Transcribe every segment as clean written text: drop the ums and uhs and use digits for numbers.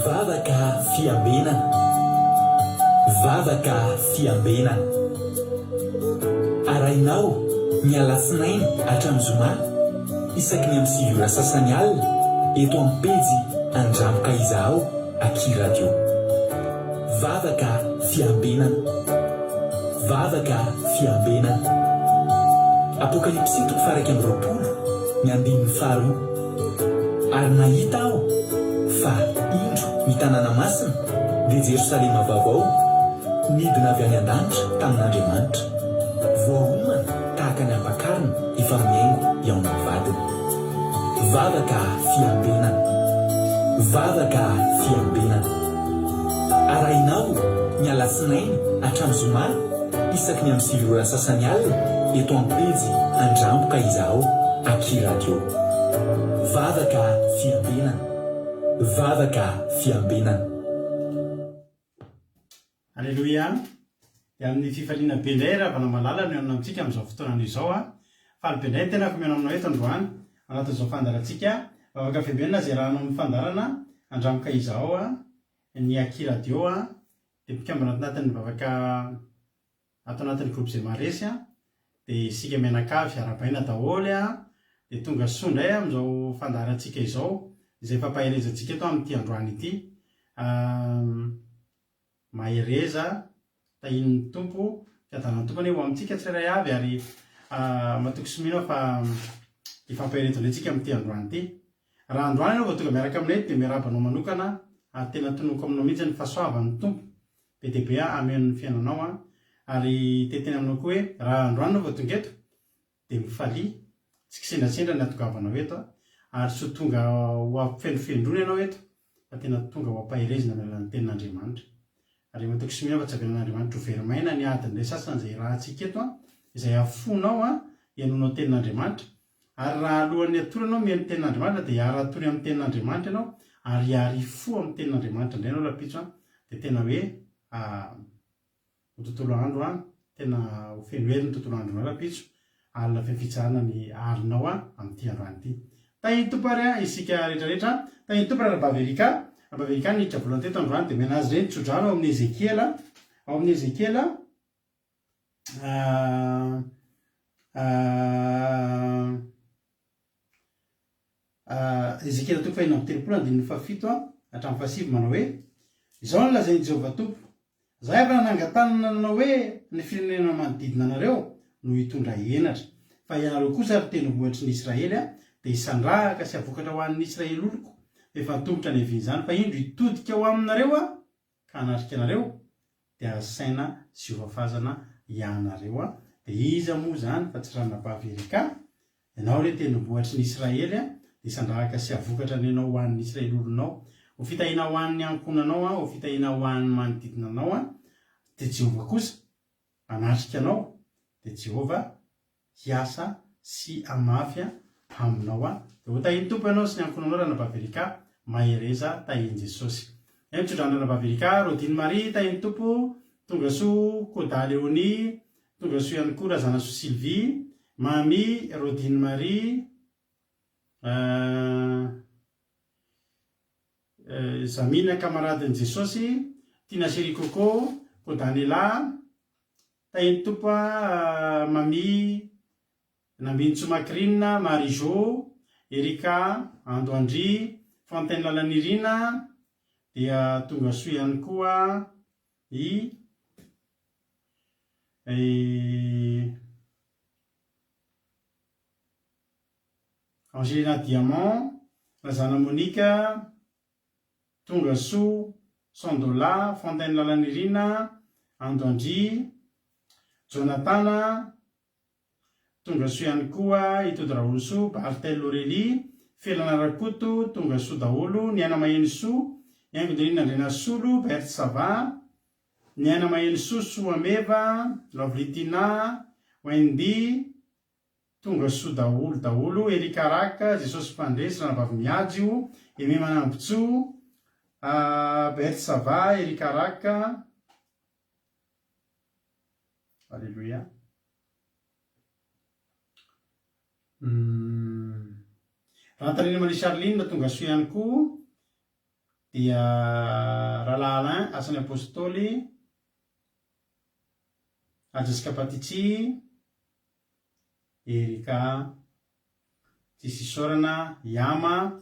Vavaka fiambenana, vavaka fiambenana. Arainao ny alatsinainy hatramin'ny zoma isaky ny amin'ny sivy sasany alina eto amin'ny pejy Andramoka Izaho Aky Radio. Vavaka fiambenana, vavaka fiambenana. Apokalipsy 1:20 ny andinin'ny faharoa. Ary nahita aho fa indro ny tanàna masina dia Jerosalema vaovao midina avy any an-danitra tamin'Andriamanitra, voahomana tahaka ny ampakarina efa miaingo eo amin'ny vadiny. Vavaka fiambenana, vavaka fiambenana. Arainao ny alatsinainy hatramin'ny zoma isaky ny amin'ny sivy sasany alina eto amin'ny pejy Andramoka Izaho Aky Radio. Vavaka fiambenana, vavaka fiambenana. Alleluia. Dia amin'ny fifaliana be indray raha vana malala no ianona amintsika amin'izao fotoana izao a. Faly be indray tena komena aminao eto androany anatin'izao fandarantsika vavaka fiambenana izay raha amin'ny fandarana Andramoka Izaho ny Aky Radio a. Dia mpikambana anatin'ny vavaka ato anatin'ny groupe izay maresy a. Dia isika mianakavy arabaina daholo a. Dia tonga soa indray amin'izao fandarantsika izao izay fampaherezantsika eto amin'ity androany ity. Mahereza tahin'ny tompo fiadanan'ny tompony ho amintsika tsirairay avy ary matoky somina fa ifampaherezana antsika amin'ity androany ity. Raha androany ianao vao tonga miaraka aminay dia miarabanao manokana ary tena tonoko aminao mihitsy ny fahasoavan'ny tompo be dia be amen'ny fiainanao a. Ary teteny aminao koa hoe raha androany ianao vao tonga eto dia mifalia tsy kisendasendra ny atongavanao eto ary tsy tonga ho ampifendrofendrona ianao eto fa tena tonga ho ampaherezana amin'ny alalan'ny tenin'Andriamanitra. Ary matoky somina fa tsy avenan'Andriamanitra ho verimaina ny adiny iray sasany izay rahantsika eto izay afonao ianonao tenin'Andriamanitra. Ary raha alohan'ny atoranao mihaino tenin'Andriamanitra dia hiara atory amin'ny tenin'Andriamanitra ianao ary hiary fo amin'ny tenin'Andriamanitra indray ianao rapitso dia tena hoe ho tontolo andro tena ho feno hery ny tontolo andronao rapitso alina fifitsarana ny alinao amin'ity androany ity. Tahin'ny tompo ary isika rehetrarehetra tahin'ny tompo raha Baverika niditra volana teto androany dia menazy ireny tsodrano ao amin'ny Ezekiela Ezekiela 4:7 hatramin'ny 7 manao hoe izao no lazain'i Jehovah Tompo, zahay efa nanangatanana anao hoe ny firenena manodidina anareo no hitondra henatra fa ianareo kosa ary tendrombohitry ny Israely dia hisandrahaka sy avokatra ho an'ny Israely oloko efa tongotra ny hevin'izany fa indro hitodika ho aminareo ka hanatrika anareo dia asaina sy hovafazana ianareo dia iza moa zany fa tsy ranona Baverika ianao re tendrombohitry ny Israely dia hisandrahaka sy avokatra ny ianao ho an'ny Israely olonao, ho fitahina ho an'ny ankonanao ho fitahina ho an'ny manodidina anao dia Jehovah kosa hanatrika anao dia Jehovah hiasa sy hamafy aminao dia ho tahin'ny tompo ianao sy ny ankonanao raha Baverika mahereza tahin'i Jesosy. Mitsodrano Baverika Rodine Marie tahin'ny tompo, tonga soa Koda Léonie, tonga soa ihany koa Razana soa Sylvie, Mami Rodine Marie, Zamina kamaradin'i Jesosy, Tina Seri Coco, Kodanela, tahin'ny tompo Mami Nambintso Macrine, Marie-Jo, Erika Andoandry, Fontaine Lalanirina, dia tonga soa ihany koa i Angelina Diamant, Lazana Monica, tonga soa Sandola, Fontaine Lalanirina, Andoandry, Jonathan, tonga soa ihany koa itody Raolosoa, Bartel Aurélie, Felana Rakoto, tonga soa daholo, ny aina maheno soa, ny aingodinina Andrena Solo, Berthe Sava, ny aina maheno soa, Soa Meva, Lovlitina, Wendy, tonga soa daholo, Erika Raka, Jesosy Mpandresy, Ranabavy Miadio, Aimé Manambotso, Berthe Sava, Erika Raka. Alléluia. Rantarina Marie Charline tonga soa ihany koa, dia rahalahy Alain asany apôstôly, Ajesika Patitsy, Erika Tsisisorana, Yama,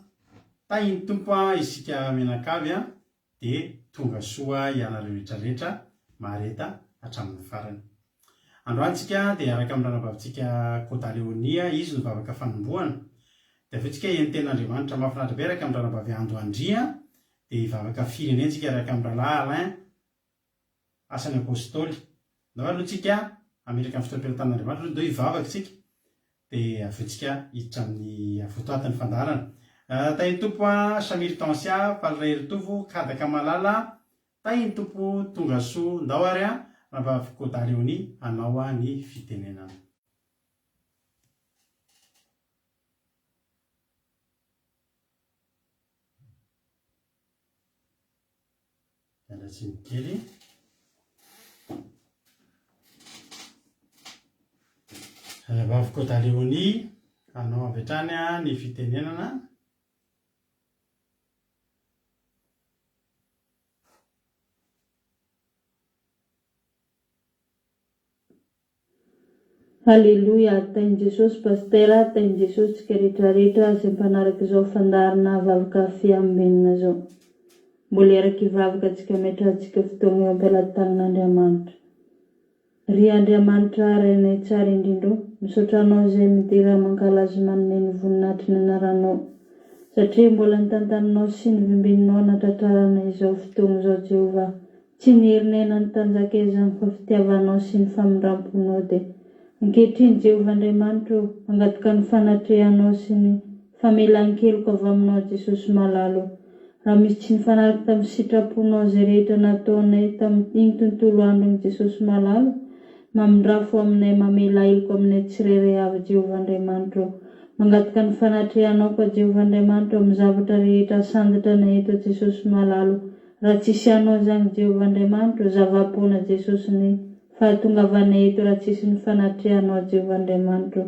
tainy tompo isika menakavy dia tonga soa ianareo rehetrarehetra mareta hatramin'ny farany. Androantsika dia araka amin'ny ranabavitsika Kôtaleonia, izy nivavaka fanombohana. Dia avetsika eny ten'Andriamanitra mahafinaritra be araka amin'ny ranabavy Andoandria, dia hivavaka firenentsika araka amin'ny rahalahy Alain asany apôstôly. Ndao alohantsika ameraka amin'ny fitopera-tan'Andriamanitra ndao hivavaka tsika dia avetsika hiditra amin'ny avotoatin'ny fandarana. Tainy tompo Samir Tansia, Palrery Tovo, Kadaka Malala, tainy tompo tonga soa ndao ary ranabavy Kôtaleonia anao ny fitenenana. Mialatsiny kely. Ranabavy Kôtaleonia anao avy hatrany ny fitenenana. Haleluia, tainy Jesosy pastera, tainy Jesosy tsika rehetrarehetra izay mpanaraka izao fandarina vavaka fiambinina zao. Mbola eraky vavaka tsika metratsika fotoana eo am-pelantanan'Andriamanitra. Ry Andriamanitra renay tsara indrindro, misaotra anao izay midira mankalazy manome ny voninahitry ny anaranao. Satria mbola nitantaninao sy nivimbininao natratrarana izao fotoana izao Jehova. Tsy nierinena ny tanjakezany fa fitiavanao sy ny famindramponao dia ankehitriny Jehova Andriamanitra mangataka ny fanatrehanao sy ny famelan-keloko avy aminao Jesosy malalo. Raha misy tsy nifanaraka tamin'ny sitraponao izay rehetra nataonay tamin'iny tontolo androny Jesosy malalo, mamindrafo aminay mamela iloko aminay tsirairay avy Jehova Andriamanitra. Mangataka ny fanatrehanao koa Jehova Andriamanitra amin'ny zavatra rehetra sandatra na eto Jesosy malalo. Raha tsisy anao zany Jehova Andriamanitra, zava-pona Jesosy ny fahatongavanay eto raha tsisy ny fanatrehanao Jehova Andriamanitra.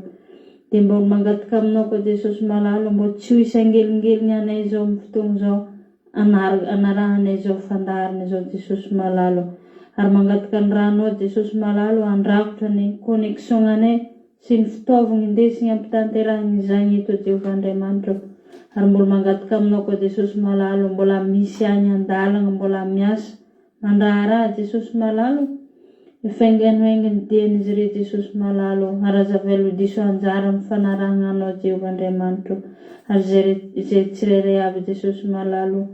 Dia mbola mangataka aminao koa Jesosy malalo, mbola tsy ho isangelingeliny anay izao amin'ny fotoana izao anarahanay izao fandarina izao Jesosy malalo. Ary mangataka ny rahanao Jesosy malalo andrakotra ny connexion-anay sy ny fitaovana indesiny ampitanterahany izany eto Jehova Andriamanitra. Ary mbola mangataka aminao koa Jesosy malalo, mbola misy any an-dalana, mbola miasa mandraharaha Jesosy malalo. Ifainganohaingany dian'izy ireo Jesosy malalo, ary azavelo diso anjara amin'ny fanarahana anao Jehova Andriamanitra. Ary izay tsirairay avy Jesosy malalo,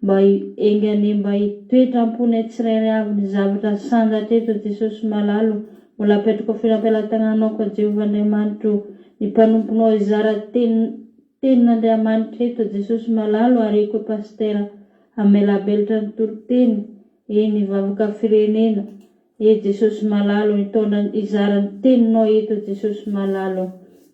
mba engany mba hitoetra amponay tsirairay avy ny zavatra sandatra eto Jesosy malalo. Mbola apetraka firampelan-tananao koa Jehova Andriamanitra, ny mpanomponao izara tenin'Andriamanitra eto Jesosy malalo, ary koa pastera amelabelatra ny toro-teny eny vavaka firenena. Jesosy malalo nitondra izara ny teninao eto Jesosy malalo,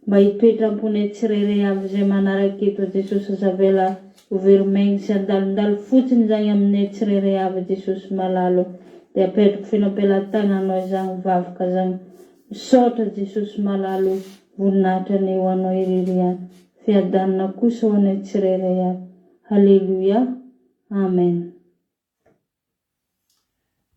mba hitoetra amponay tsirairay avy izay manaraka eto Jesosy, azavela overmaigny sy andalondalo fotsiny zany aminay tsirairay avy Jesosy malalo. Dia apetraka firampelan-tananao izany vavaka zany. Misaotra Jesosy malalo, voninahitra ny ho anao iririana, fiadanana kosa ho anay tsirairay avy. Haleluia, amen.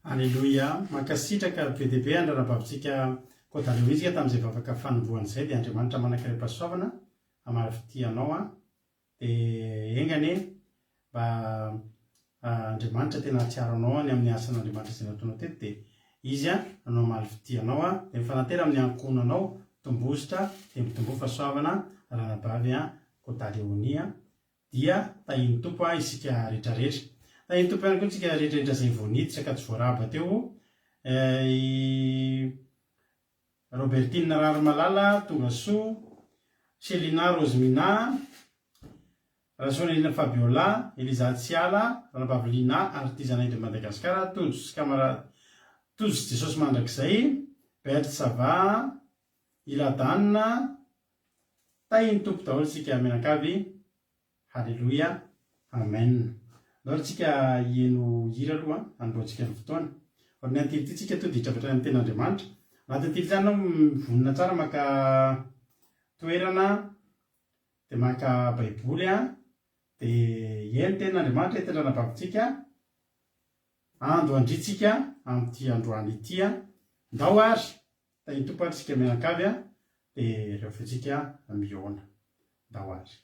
Haleluia, mankasitraka be dia be andranabavitsika Kôtaleonia isika tamin'izay vavaka fanombohana izay, dia Andriamanitra manankiram-pahasoavana amafitianao dia engany mba Andriamanitra tena hatsiaro anao ny amin'ny asan'Andriamanitra izay nataonao teto, dia izy anao malifitianao dia mifanantera amin'ny ankonanao tombositra dia mitombo fahasoavana ranabavy Kôtaleonia, dia tahiny tompo isika rehetrarehetra. Tahiny tompo ihany koa isika rehetrarehetra izay voaniditra ka tsy voaraba teo. Robertine Rarimalala, tonga soa, Selina Rosemina, Rasonelina Fabiola, Eliza Tsiala, ranabavy Lina, artizana de Madagasikara, Tojo Jesosy mandrakizay, Berthe Sava, Iladanina, tahiny tompo daholo isika menakavy. Haleluia, amen. Ndao tsika hieno hira aloha andoantsika ny fotoana. Ary ny antility tsika to dia hitrafatra amin'ny ten'Andriamanitra. Anaty antily zany anao mivonina tsara maka toerana dia maka baiboly dia eny ten'Andriamanitra hitendranam-bavitsika ando andritsika amin'ity androany ity a ndao ary da ny tompo antsika mianakavy a dia rehefa tsika miona ndao ary.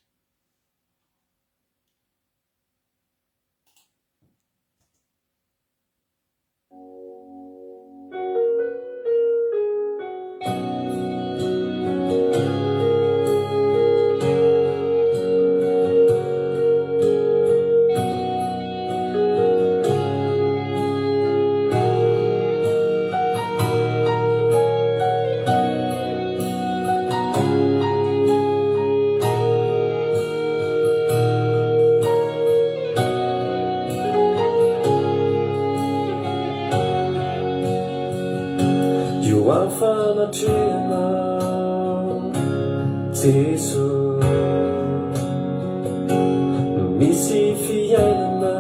Fanatrehanao Jesu misy fiainana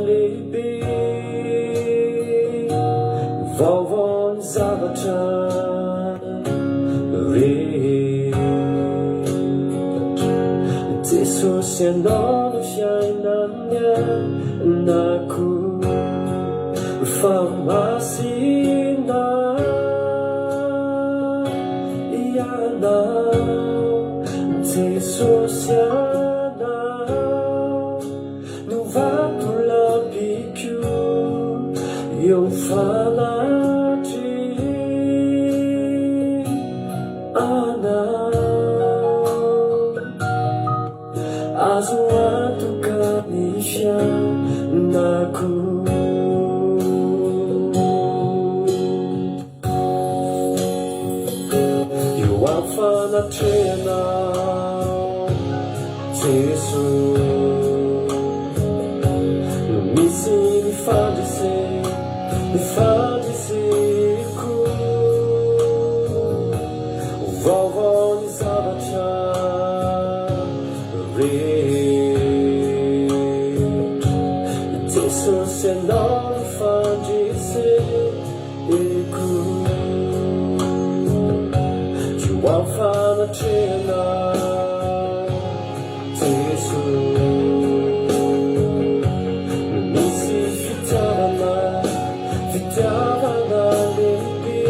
lehibe vaovao ny zavatra rehetra Jesosy ianao no fiainany anako famasina ianao Jesosy ianao no vatolampiko eo fanatry anao azo antoka ny fiainako fanatrehanao Jesu no misy nifandriseko vaovao ny zavatra rehetra Jesosy ianao nifandriseko fanatrehanao Jesu misy fitiavana lehibe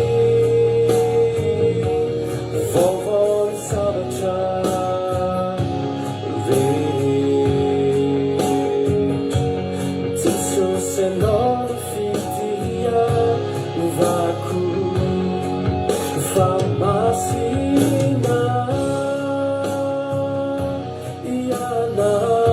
vaovao ny zavatra rehetra Jesosy ianao no fitiavako famasina ianao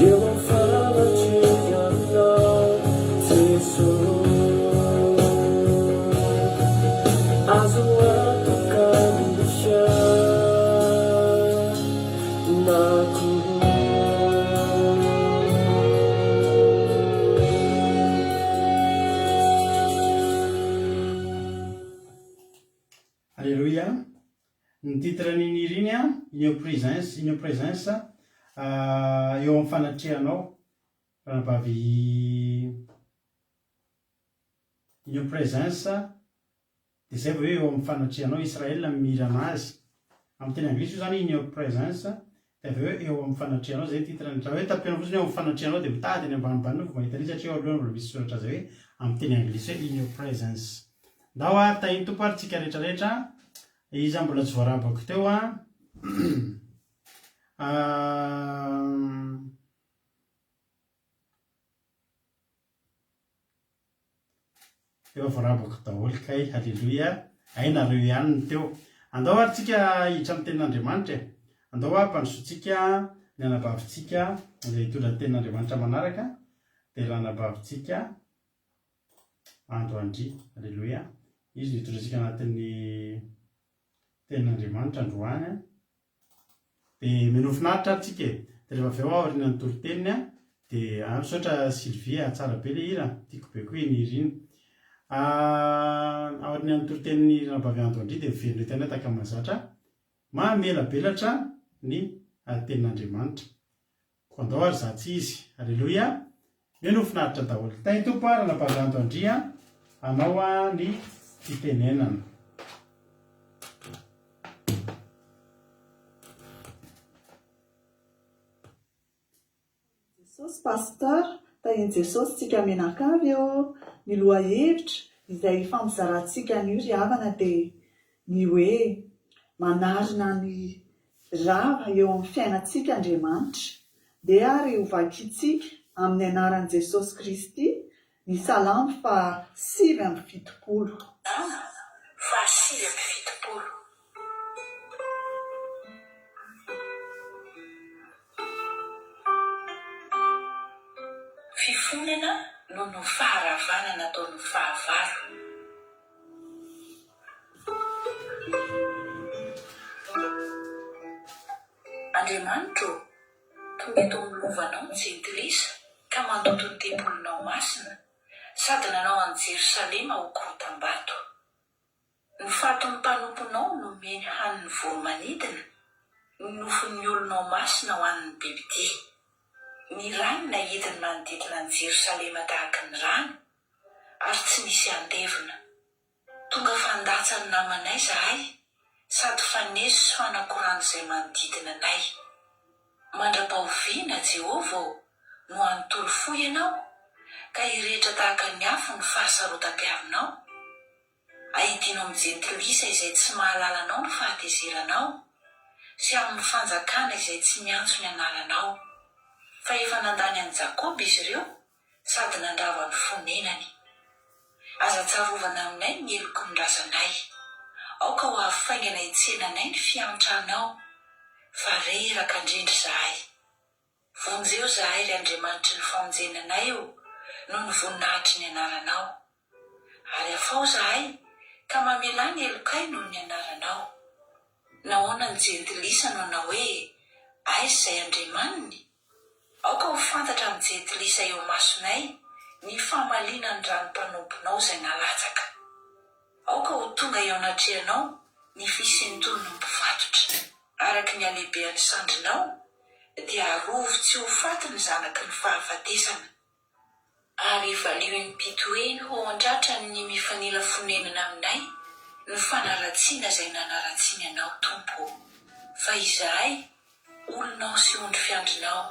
eo amin'ny fanatrehanao Jesosy azo atoka misy nako Alléluia. Ny titre n'iny iriny a Union Présence eo amin'ny fanatrehanao ranabavy Union Présence dia zay hoe eo amin'ny fanatrehanao Israël mirana azy amin'ny teny anglisy io zany Union Présence dia avy eo eo amin'ny fanatrehanao zay titre raha hoe tapena fotsiny eo amin'ny fanatrehanao dia mitady any ambanimbany no mahita an'izy satria aloha mbola misy soratra zay hoe amin'ny teny anglisy hoe Union Présence. Ndao a tahiny tompo ary tsika rehetrarehetra izy mbola tsy voarabako teo a efa voarabako daholo kay halleluia ainareo ihany ny teo andao ary tsika hiditra amin'ny tenin'Andriamanitra andao a mpandrosotsika ny anabavintsika izay hitondra ny tenin'Andriamanitra manaraka dia ranabavintsika Androandry halleluia izy no hitondratsika anatin'ny tenin'Andriamanitra androany dia menofinaritra ary tsika dia rehefa avy eo aoriana ny toroteniny dia misaotra Sylvia tsara be le hira tiako be koa iny hira iny aoriana ny toroteniny ranabavy Androandry dia miverina tena taka mahazatra mamelabelatra ny tenin'Andriamanitra ko andao ary zatsy izy halleluia menofinaritra daholo tay tompo a ranabavy Androandry anao a ny fitenenana. Jesosy pasteur tahiny Jesosy tsika menakavy eo ny loha hevitra izay fampizarantsika ny ry havana dia ny hoe manarina ny rava eo amin'ny fiainantsika Andriamanitra dia ary hovakitsika amin'ny anaran'i Jesosy Kristy ny Salamo 5:70. Fifonana noho ny faharavana nataon'ny fahavalo. Andriamanitro, tonga eto milovanao ny jentilisa ka mandoto ny tempolinao masina sady nanao an'i Jerosalema ho korotam-bato. Ny faton'ny mpanomponao nomeny haniny voromanidina, ny nofon'ny olonao masina ho an'ny bibidia. Ny rano nahidiny manodidina ny Jerosalema tahaka ny rano ary tsy misy andevina. Tonga fandatsany namanay zahay sady fanezo sy fanakorana izay manodidina anay. Mandra-pahoviana Jehova no anontolo fohy ianao ka hirehetra tahaka ny afo ny fahasarotam-piavinao. Ahidinao amin'ny jentilisa izay tsy mahalala anao ny fahatezeranao sy amin'ny fanjakana izay tsy miantso ny anaranao. Fa efa nandany an'i Jakoba izy ireo sady nandrava ny fonenany. Aza tsarovana aminay ny eloko ny razanay. Aoka ho ahafaingana hitsenanay ny fiantranao fa reraka indrindra zahay. Vonjeo zahay ry Andriamanitry ny famonjenanay eo noho ny voninahitry ny anaranao. Ary afao zahay ka mamela ny elokay noho ny anaranao. Nahoana ny jentilisa no na hoe aiza izay Andriamaniny? Aoka ho fantatra amin'ny jentilisa eo masonay ny fahamaliana ny ranom-panomponao izay nalatsaka. Aoka ho tonga eo anatrehanao ny fisentono ny mpivatotra. Araka ny alehibean'ny sandrinao dia arovo tsy ho faty ny zanaky ny fahafatesana. Ary valio'ny mpitoeny ho andratra ny mifanila fonenana aminay ny fanaratsiana izay nanaratsiany anao tompo. Fa izahay olonao sy ondry fiandrinao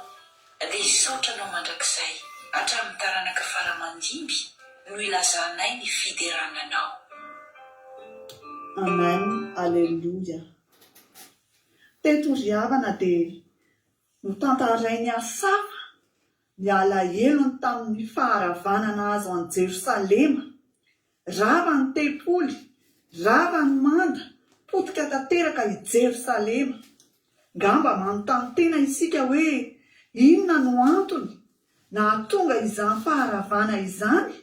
dia isaotranao mandrakizay hatramin'ny taranaka faramandimby no ilazanay ny fiderananao. Amen. Alleluia. Teto ry havana dia notantaray ny asafa ny alahelo tamin'ny faharavanana azo an'i Jerosalema. Rava ny tempoly, rava ny manda, potika tanteraka i Jerosalema. Ngamba manontany tena isika hoe Inona no antony nahatonga izany faharavana izany?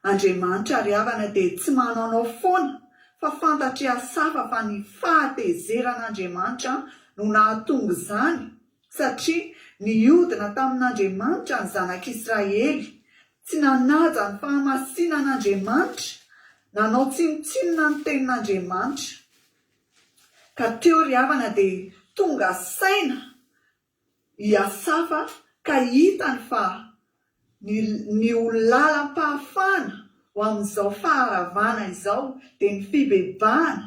Andriamanitra ry havana dia tsy mananao foana fa fantatria safa fa ny fahatezeran'Andriamanitra no nahatonga izany, satria niodina tamin'Andriamanitra ny zanak'Israely, tsy nanaja ny fahamasinan'Andriamanitra, nanao tsinotsinona ny tenin'Andriamanitra. Ka teo ry havana dia tonga saina hiasafa ka hitany fa ny lalam-pahafana ho amin'izao faharavana izao dia ny fibebahana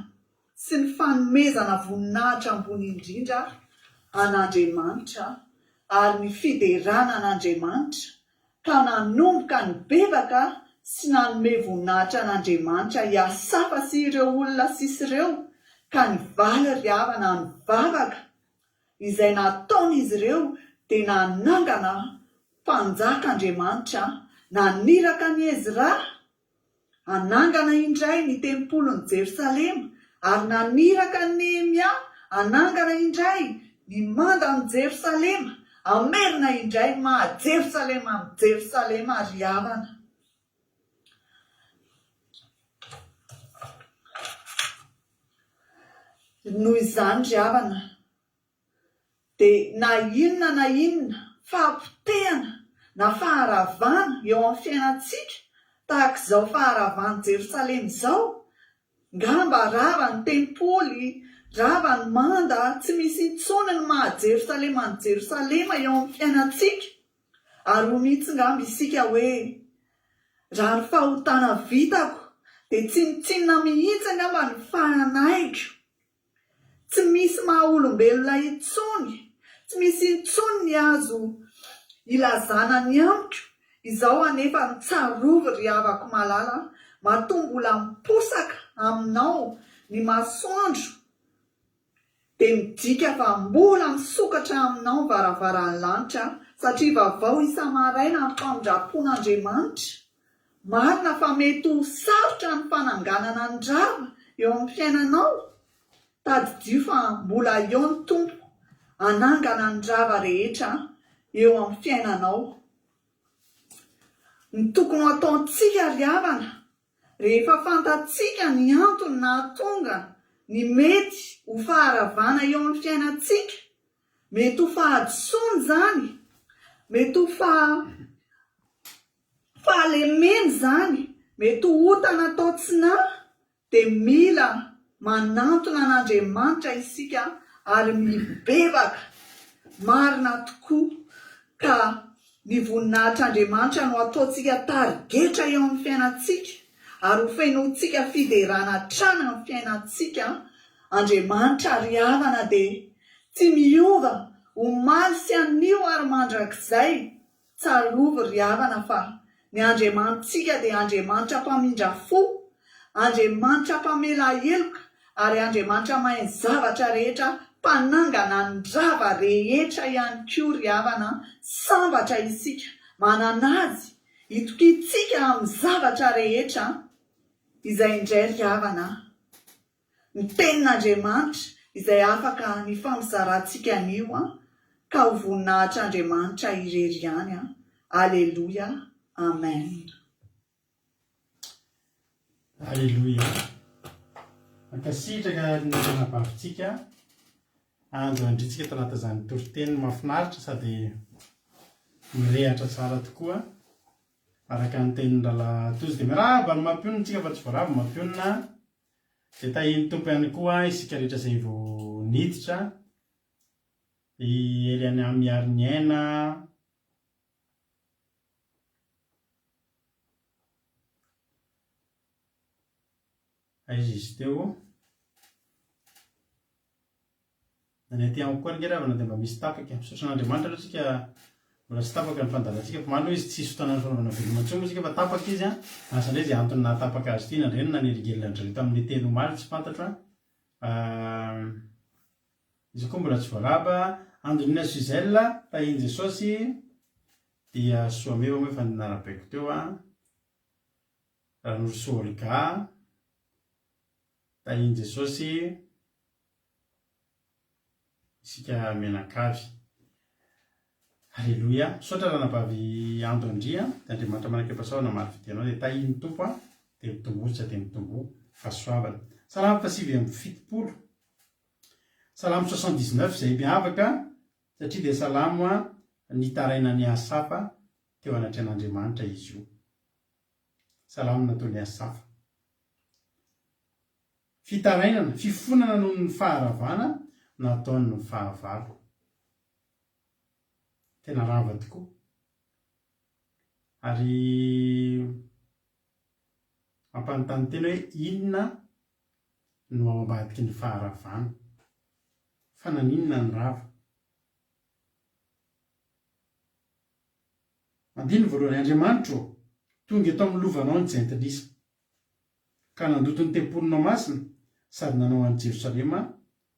sy ny fanomezana voninahitra ambony indrindra an'Andriamanitra ary ny fiderana an'Andriamanitra, ka nanomboka ny bebaka sy nanome voninahitra an'Andriamanitra hiasafa sy ireo olona sisy ireo, ka nivaly ry havana ny vavaka izay nataon'izy ireo dia nanangana mpanjak'Andriamanitra, naniraka ny Ezra, anangana indray ny tempolon'i Jerosalema, ary naniraka ny Nehemia, anangana indray ny manda ny Jerosalema, amerina indray maha-Jerosalema amin'ny Jerosalema ry havana. Noho izany ry havana dia na inona fampitehana na faharavana eo amin'ny fiainantsika tahaka izao faharavany Jerosalema izao, ngamba rava ny tempoly, rava ny manda, tsy misy intsony ny maha-Jerosalema ny Jerosalema eo amin'ny fiainantsika. Ary ho mihitsy ngamba isika hoe raha ny fahotana vitako dia tsinotsinona mihitsy ngamba ny fahanaiko, tsy misy maha-olombelona intsony, tsy misy intsony ny azo ilazana ny amiko. Izao anefa ny tsarovy ry havako malala, matombola miposaka aminao ny masoandro dia midika fa mbola misokatra aminao ny varavaran'ny lanitra, satria vaovao isa-maraina ny famindrapon'Andriamanitra. Marina fa mety ho sarotra ny fananganana ny drava eo amin'ny fiainanao. Tadidio fa mbola eo ny tompo anangana ny drava rehetra eo amin'ny fiainanao. Ny tokony ataontsika ry havana rehefa fantatsika ny antony nahatonga ny mety ho faharavana eo amin'ny fiainantsika, mety ho fahadisoana izany, mety ho fahalemena izany, mety ho otana atao tsinahy, dia mila manantona an'Andriamanitra isika ary mibebaka marina tokoa, ka ny voninahitr'Andriamanitra no ataontsika tarigetra eo amin'ny fiainantsika ary ho fenoantsika fiderana hatrany amin'ny fiainantsika. Andriamanitra ry havana dia tsy miova, omaly sy anio ary mandrakizay. Tsarovy ry havana fa ny Andriamanitsika dia Andriamanitra mpamindra fo, Andriamanitra mpamela heloka, ary Andriamanitra mahay zavatra rehetra, mpanangana ny drava rehetra ihany koa ry havana. Sambatra isika manana azy hitokitsika amin'ny zavatra rehetra izay indray ry havana. Ny tenin'Andriamanitra izay afaka ny fampizarantsika anio, ka ho voninahitr'Andriamanitra irery ihany. Aleluia, amen. Aleluia. Mankasitraka ny fanavavitsika andro andritsika tanata izany toriteny mahafinaritra sady mirehatra tsara tokoa araka ny tenin'ny Lalatozy. Dia miarahaba ny mampionona tsika fa tsy voarava mampionona, dia tahiny tompo ihany koa isika rehetra izay vao niditra ely any amin'ny miaro ny aina, aiza izy teo ny aty amiko koa ny ravana dia mba misy tapaka misaotra n'Andriamanitra aloha tsika mbola tsy tapaka ny fandalantsika, fa maloha izy tsisy fotoana ny fanaovana veloma intsony moa tsika fa tapaka izy asa indray izay antony nahatapaka azy ity nandreny nanerigelina andreo tamin'ny teny omaly tsy fantatra. Izy koa mbola tsy voaraba. Androniana Suzelle tahiny Jesosy dia soameva moa efa narabaiko teo Ranoroso Olga tahiny Jesosy isika menakavy. Alleloia. Sotra ranavavy ando andria dia Andriamanitra manaka pasaona maro fidianao dia tahiny tompo a dia mitombotsika dia mitombo fahasoavana. Salamo fasivy amby fitopolo. Salamo 79 izay miavaka satria dia salamo a nitaraina ny Asafa teo anatry an'Andriamanitra izy io. Salamo nataony Asafa. Fitarainana, fifonana noho ny faharavana nataony ny fahavalo. Tena rava tokoa. Ary mampanontany tena hoe inona no ao ambadiky ny faharavana. Fa naninona ny rava? Andino voalohany Andriamanitra tonga eto amin'ny lovanao ny jentilisa ka nandoto ny tempolinao masina sady nanao an'i Jerosalema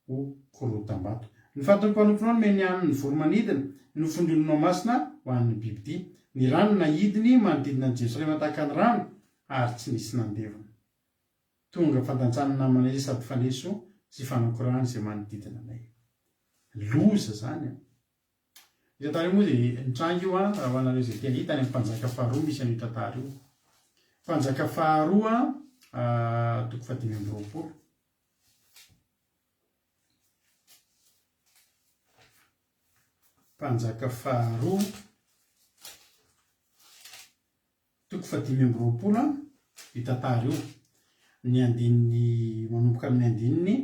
ho korotam-bato. Ny faton'ny mpanomponao no meny an'ny voromanidina no fondrononao masina ho an'ny bibidia. Ny rano nahidiny manodidina ny Jerosalema tahaka ny rano ary tsy nisy nandevona. Tonga fandantsana namana izay sady faneso sy fanakorana izay manodidina anay. Loza zany. Izy tany moa dia nitrangy io a raha hoanareo izay tia hita any amin'ny mpanjaka faharoa misy an'io tantara io. Mpanjaka faharoa toko 520. Mpanjaka faharoa toko 520 io tantara io. Ny andininy manomboka amin'ny andininy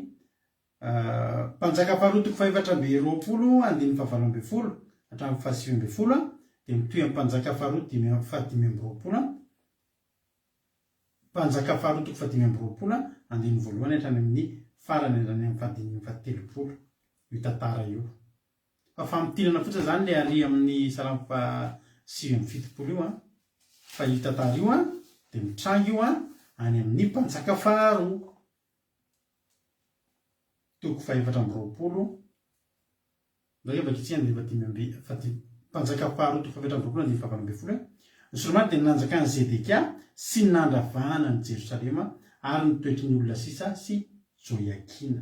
mpanjaka faharoa toko 420 andininy 720 hatramin'ny 720 dia mitohy amin'ny mpanjaka faharoa 520. Mpanjaka faharoa toko 520 andininy voalohany hatrany amin'ny farany hatrany amin'ny fandininy 730 io tantara io. Fa fampitinana fotsiny zany le ary amin'ny salamo 570 io a. Fa io tantara io a dia mitrangy io a any amin'ny mpanjaka faharoa toko 420. Rehefa kitsihana dia mpanjaka faharoa toko 420 andininy 720. Ny Solomana dia nanjaka an'i Zedekia sy nandravahana ny Jerosalema ary nitoetry ny olona sisa sy Joiakina.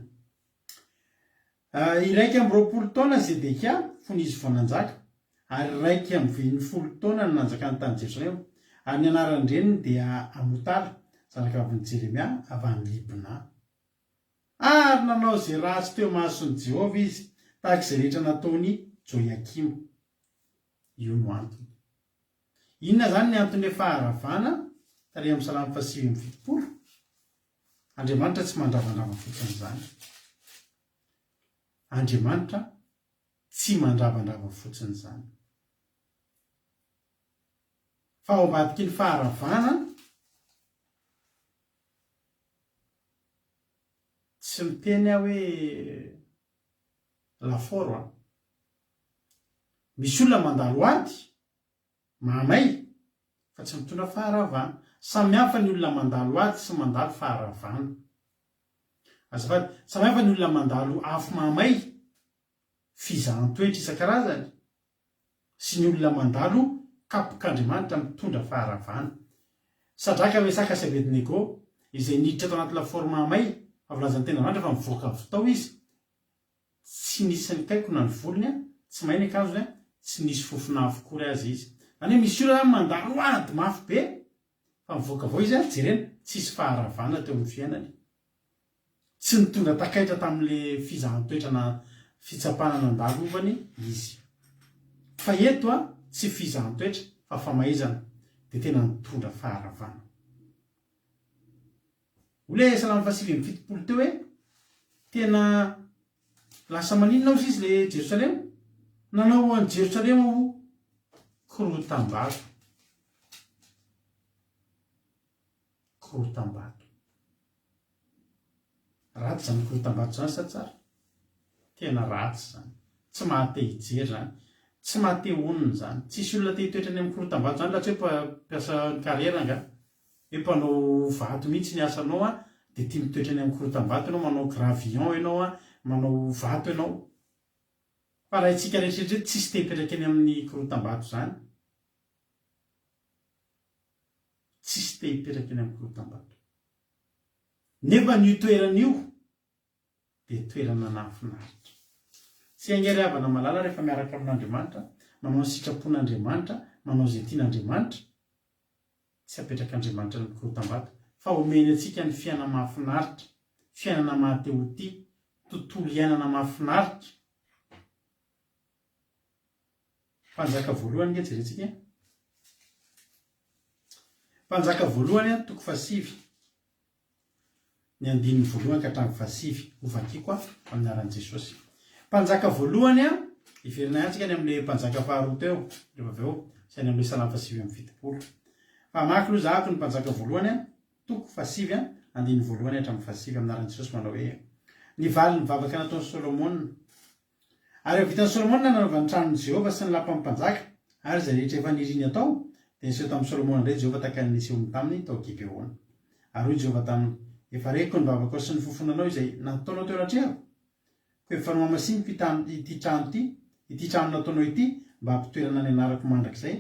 Iraiky amby 20 taona Zedekia fony izy vao nanjaka ary iraiky amby 20 taona no nanjaka ny tany Jerosalema. Ary ny anaran'ny reniny dia Amotala zanaka avy ny Jeremia avy any Libna. Ary nanao izay ratsy teo mason'i Jehova izy tahaka izay rehetra nataony Joiakima. Io no antony. Inona zany ny antony faharavana tary amin'ny salamo 570? Andriamanitra tsy mandravandrava fotsiny zany. Andriamanitra tsy mandravandrava fotsiny zany. Fa ao ambadiky ny faharavana tsy miteny aho hoe laforo a. Misy olona mandalo ady mamay fa tsy mitondra faharavana. Samy hafa ny olona mandalo ady sy mandalo faharavana. Azafady, samy hafa ny olona mandalo afo mamay fizahan-toetra isan-karazany sy ny olona mandalo kapok'Andriamanitra mitondra faharavana. Sadraka Mesaka sy Abednego izay niditra tao anaty laforo mamay avolazan'ny tena Andriamanitra fa mivoaka avy tao izy. Tsy nisy ny kaiko na ny volony, tsy mahay ny akanjony, tsy nisy fofona avokory azy izy. Zany hoe misy olona mandalo ady mafy be fa mivoaka avao izy jerena tsisy faharavana teo amin'ny fiainany. Tsy nitondra takaitra tamin'ile fizahan-toetra na fitsapana nandalovany izy. Fa eto tsy fizahan-toetra fa famaizana dia tena nitondra faharavana. Ole salamo 570 teo hoe tena lasa maninona izy le Jerosalema? Nanao an'i Jerosalema ho korotam-bato. Korotam-bato. Ratsy zany korotam-bato zany sa tsara? Tena ratsy zany. Tsy mahate hijery zany. Tsy mahate honina zany. Tsisy olona te hitoetra any amin'ny korotam-bato zany laha tsy hoe mpiasa kariera nga. Hoe mpanao vato mihitsy ny asanao dia tia mitoetra any amin'ny korotam-bato ianao, manao gravillon ianao, manao vato ianao. Fa raha itsika rehetrarehetra tsisy te hipetraka any amin'ny korotam-bato zany. Tsisy te hipetraka any amin'ny korotam-bato. Nefa ny toeran'io dia toerana nahafinaritra. Tsy hangery havana malala rehefa miaraka amin'Andriamanitra manao ny sitrapon'Andriamanitra, manao izay tian'Andriamanitra, tsy apetraka Andriamanitra ny korotambata, fa omeny antsika ny fiainana mahafinaritra, fiainana mahateo-tia, tontolo iainana mahafinaritra. Mpanjaka voalohany nge jerentsika. Mpanjaka voalohany a toko 7, ny andininy voalohany ka hatramin'ny 7 ovakiko amin'ny anaran'i Jesosy. Mpanjaka voalohany a iverinay antsika ny amin'ilay mpanjaka faharoa teo, rehefa avy eo izay ny amin'ilay Salamy 7:70. Fa mamaky aloha zahako ny mpanjaka voalohany a toko 7 andininy voalohany hatramin'ny 7 amin'ny anaran'i Jesosy manao hoe: ny vali ny vavaka nataon'i Solomona, ary vitan'i Solomona nanaovany tranon'i Jehovah sy ny lapan'ny mpanjaka, ary izay rehetra efa niriny atao dia niseho tamin'i Solomona indray Jehovah tahaka ny nisehony taminy tao Gibeona. Ary hoy Jehovah taminy: efa reko ny vavaka sy ny fofonanao izay nataonao teo anatrehako, ko efa nomamasiniko ity trano nataonao ity mba hampitoerana ny anarako mandrakizay,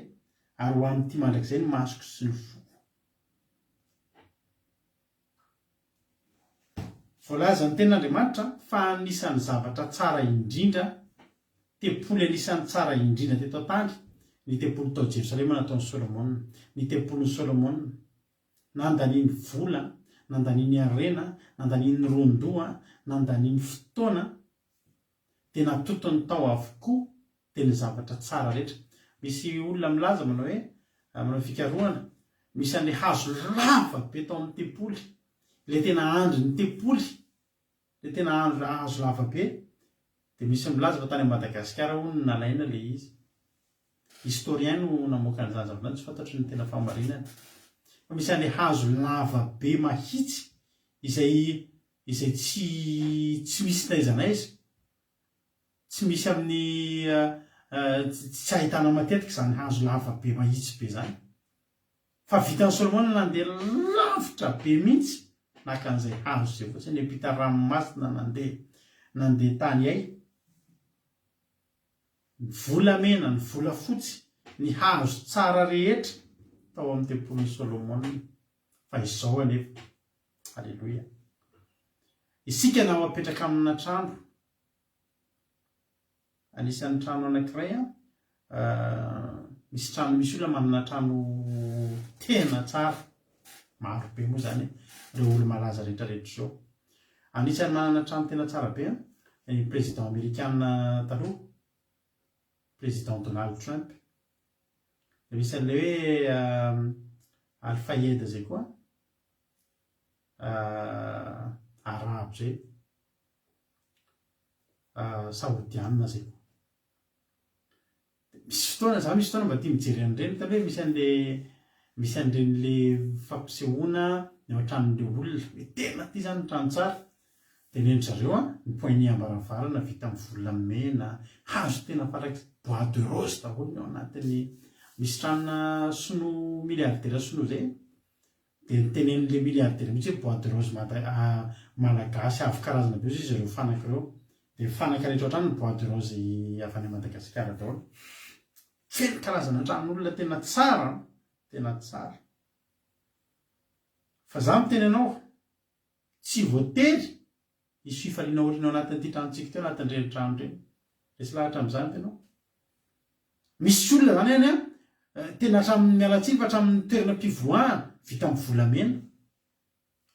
ary ho amin'ity mandrakizay ny masoko sy ny foko. Voalaza ny tenin'Andriamanitra fa anisan'ny zavatra tsara indrindra, tempoly anisan'ny tsara indrindra teto an-tany, ny tempolo tao Jerosalema nataon'i Solomona. Ny tempolon'i Solomona nandaniany vola, nandaniany arena, nandaniany rondoa, nandaniany fotoana, dia natotony tao avokoa dia ny zavatra tsara rehetra. Misy olona milaza manao hoe manao fikarohana, misy an'ilay hazo lava be tao amin'ny tempoly, ilay tena andry ny tempoly, ilay tena andro hazo lava be, dia misy milaza fa tany Madagasikara hono nalaina ilay izy. Historien no namoaka an'izany zavatra, tsy fantatro ny tena fahamarinana. Fa misy an'ilay hazo lava be mahitsy izay tsy misy taiza n'aiza, tsy misy amin'ny tsy ahitana matetika izany hazo lava be mahitsy be zany. Fa vitan'i Solomona nandeha lavitra be mihitsy naka an'izay hazo izay fotsiny, hiampita ranomasina nandeha tany ay, ny volamena, ny volafotsy, ny hazo tsara rehetra tao amin'ny tempolon'i Solomona. Fa izao anefa, halleloia, isika na apetraka amina trano, anisan'ny trano anankiray misy trano, misy olona manana trano tena tsara, maro be moa zany ireo olo malaza rehetrarehetra zao. Anisan'ny manana trano tena tsara be ny président américain taloha, président Donald Trump. Misy an'ilay hoe Al-Fayed zay koa, arabo zay, saodiana zay. Misy fotoana mba tia mijery an'ireny, taloha hoe misy an'ireny fampisehoana ny ao an-tranon'ilay olona hoe tena ity zany ny trano tsara, dia ny endry zareo ny poignet ambaravarana vita amin'ny volamena, hazo tena faraky bois de rose daholo ao anatiny. Misy tranona sinoa miliardera sinoa zay, dia nitenen'ilay miliardera mihitsy hoe bois de rose malagasy avo karazana be izy ireo fanaka ireo, dia fanaka rehetra ohatrany ny bois de rose avy any Madagasikara daholo. Feno karazana tranon'olona tena tsara, tena tsara. Fa za miteny anao, tsy voatery hisy fifaliana oriana ao anatin'ity tranontsika teo, anatin'ireny trano ireny. Resy lahatra amin'izany ianao. Misy olona zany any tena hatramin'ny mialatsiny fa hatramin'ny toeram-pivoahana vita amin'ny volamena,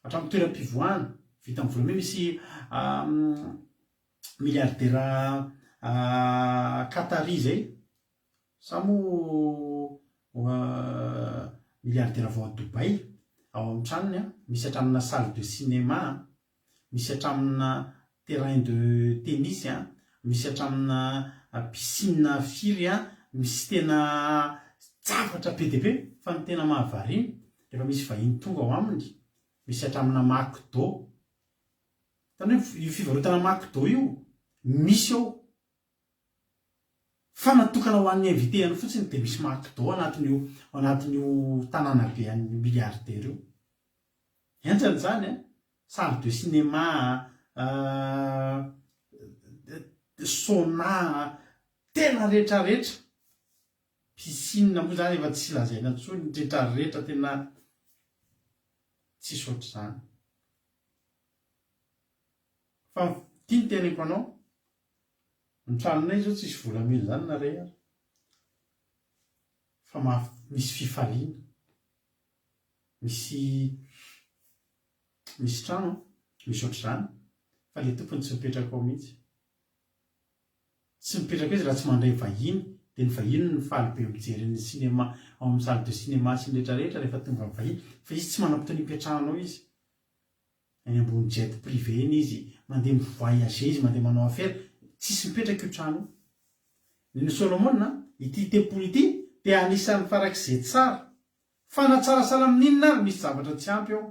hatramin'ny toeram-pivoahana vita amin'ny volamena. Misy miliardera Qatari zay, sa moa miliardera vao à Dubaï, ao amin'ny tranony misy hatramina salle de cinéma, misy hatramina terrain de tennis, misy hatramina piscine firy, misy tena zavatra be dia be. Fa ny tena mahavariana rehefa misy vahiny tonga ao aminy, misy hatramina McDo. Tany hoe io fivarotana McDo io misy ao, fa natokana ho an'ny invité fotsiny, dia misy McDo anatin'io tanàna be an'ny miliardera io. Entrany zany salle de cinéma, sauna, tena rehetrarehetra, piscine moa zany efa tsy lazaina intsony, rehetrarehetra tena tsy saotra zany. Fa tia ny teneko anao, ny tranonay zao tsisy volamena zany na ray ary, fa misy fifaliana, misy trano, misy ohatr'izany fa le tompony tsy mipetraka ao mihitsy. Tsy mipetraka izy raha tsy mandray vahiny, dia ny vahiny ny faly be mijery ny sinema ao amin'ny salle de cinéma sy ny rehetrarehetra rehefa tonga amin'ny vahiny, fa izy tsy manam-potoana hipetrahanao izy. Any ambony jet privé iny izy, mandeha mivoyager izy, mandeha manao affaire, tsisy mipetraka io trano io. Ny Solomona ity tempolo ity dia anisan'ny farak'izay tsara, fa na tsarasara amin'inona ary misy zavatra tsy ampy ao.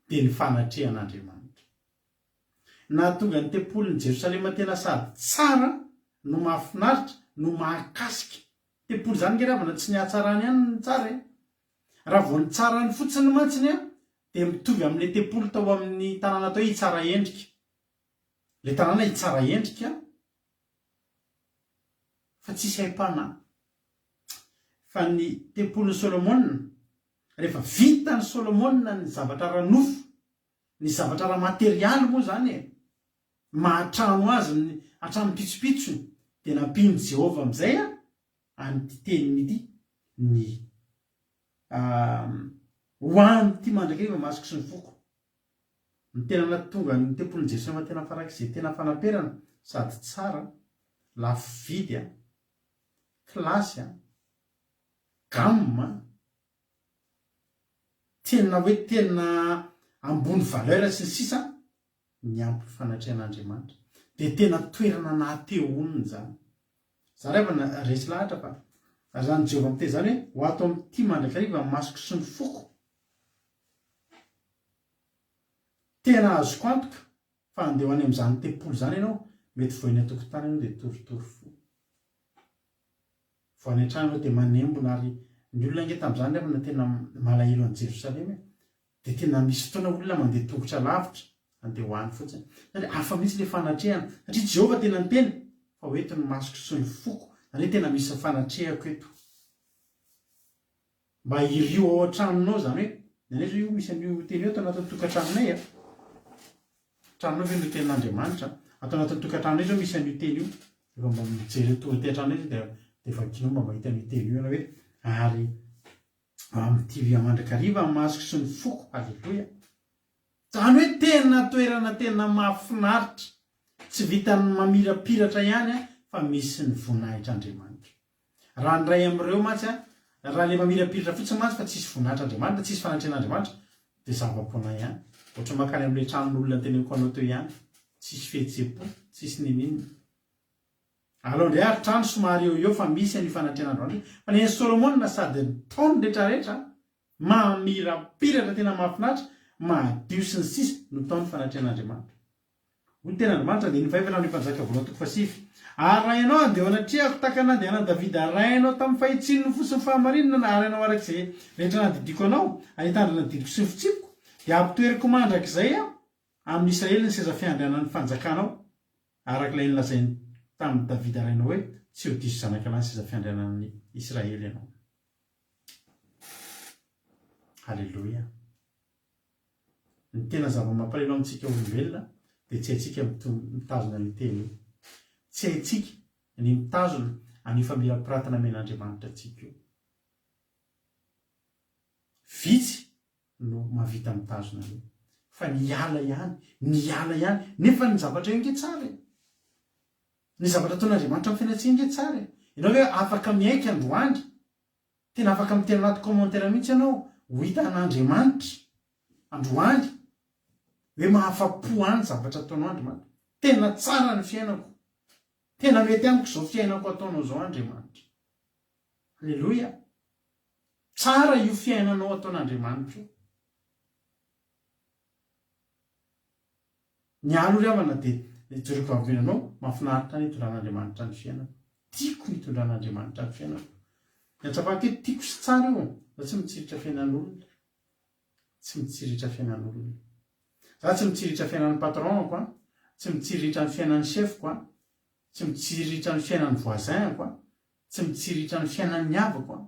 Dia ny fanatrehan'Andriamanitra. Na tonga ny tempolon'i Jerosalema tena sady tsara no mahafinaritra no mahakasika. Tempolo zany ngeravana tsy ny hatsarany ihany ny tsara e. Raha vao ny tsarany fotsiny mantsiny a, dia mitovy amin'ilay tempolo tao amin'ny tanàna tao hitsara endrika. Le tanàna hitsara endrika fa tsisy haim-panahy. Fa ny tempolon'ny Solomona, rehefa vita ny Solomona ny zavatra ranofo, ny zavatra raha materialy moa zany e, mahatrano azy ny hatrano pitsopitsony, dia nampiany Jehova amin'izay a, an'ity teniny ity, ny hoany ty mandrakariva masoko sy ny foko. Ny tena natonga ny tempolon'i Jerosalema tena farak'izay tena fanaperana, sady tsara, lafo vidy a, klasy a, gamma, tena hoe tena ambony valeur sy ny sisa, ny ampy fanatrehan'Andriamanitra. Dia tena toerana nahatehoniny zany. Za rehefa resy lahatra fa zany Jehova amite zany hoe ho ato amin'ity mandrakariva masoko sy ny foko. Tena azoko antoka fa andeha ho any amin'izany tempolo zany ianao, mety voany atokotany ianao dia toritory fo. Voany an-trano ianao dia manembona, ary ny olona nge tamin'izany rehefa tena malahelo an'i Jerosalema dia tena misy fotoana olona mandeha tongotra lavitra andeha ho any fotsiny. Satria hafa mihitsy le fanatrehana, satria Jehova tena niteny fa hoeto ny masoko sy ny foko, zany hoe tena misy fanatrehako eto. Mba hirio ao an-tranonao zany hoe, nenefa io misy an'io teny io atao anatin'ny tokantranonay a. Tranonao ve no tenin'Andriamanitra? Atao anatin'ny tokantranonay zao misy an'io teny io. Rehefa mba mijery tonga ty an-tranonay dia vakianao mba mahita an'io teny io ianao hoe ary amin'ity mandrakariva masoko sy ny foko. Halleloia. Zany hoe tena toerana tena mahafinaritra, tsy vitany mamirapiratra ihany a, fa misy ny vonahitr'Andriamanitra. Raha ny ray amin'ireo mantsy a, raha le mamirapiratra fotsiny mantsy fa tsisy vonahitr'Andriamanitra, tsisy fanatrehan'Andriamanitra, dia zava-poana ihany. Ohatra makany amin'ilay tranon'olona teneniko anao teo ihany, tsisy fihetsem-po, tsisy ninina. Aleo indray ary trano somary eo fa misy an'io fanatrehan'Andriamanitra. Fa ny Solomona sady taony rehetrarehetra, mamirapiratra tena mahafinaritra, mahadio sy ny sisa no taony fanatrehan'Andriamanitra. Hoy tena Andriamanitra dia ny faefatra amin'ny mpanjaka voalohany toko fasivy. Ary raha ianao andeha anatrehako tahaka nandehanan'i Davida, raha ianao tamin'ny fahitsiny ny fosiny fahamarinana, ary ianao arak'izay rehetra nadidiko anao, ahitandrina didiko sy ny fitsipiko, dia ampitoeriko mandrak'izay a amin'ny Israely ny seza fiandrianan'ny fanjakanao, arak'ilay nolazainy tamin'ny Davida rainao hoe tsy ho diso zanak'alahy ny seza fiandrianan'ny Israely ianao. Halleloia. Ny tena zava-mampalahelo amintsika olombelona dia tsy haitsika mitazona ny teny io. Tsy haitsika ny mitazona an'io famirapiratana men'Andriamanitra antsika io. Vitsy no mahavita mitazona io. Fa niala ihany, nefa ny zavatra io nge tsara. Ny zavatra ataon'Andriamanitra amin'ny fiainantsika nge tsara. Ianao hoe afaka miaika androany, tena afaka mitena anaty commentaire mihitsy ianao ho hitan'Andriamanitra androany, hoe mahafa-po any zavatra ataonao Andriamanitra. Tena tsara ny fiainako, tena mety amiko izao fiainako ataonao zao Andriamanitra. Halleloia. Tsara io fiainanao ataon'Andriamanitra. Ny alo ry havana dia jereko avenanao, mahafinaritra ny hitondran'Andriamanitra ny fiainako. Tiako ny hitondran'Andriamanitra ny fiainako. Ny atsapako hoe tiako sy tsara io, fa tsy mitsiritra fiainan'olona. Tsy mitsiritra fiainan'olona. Za tsy mitsiritra fiainan'ny patronako, tsy mitsiritra ny fiainan'ny chefko, tsy mitsiritra ny fiainan'ny voisinko, tsy mitsiritra ny fiainan'ny havako.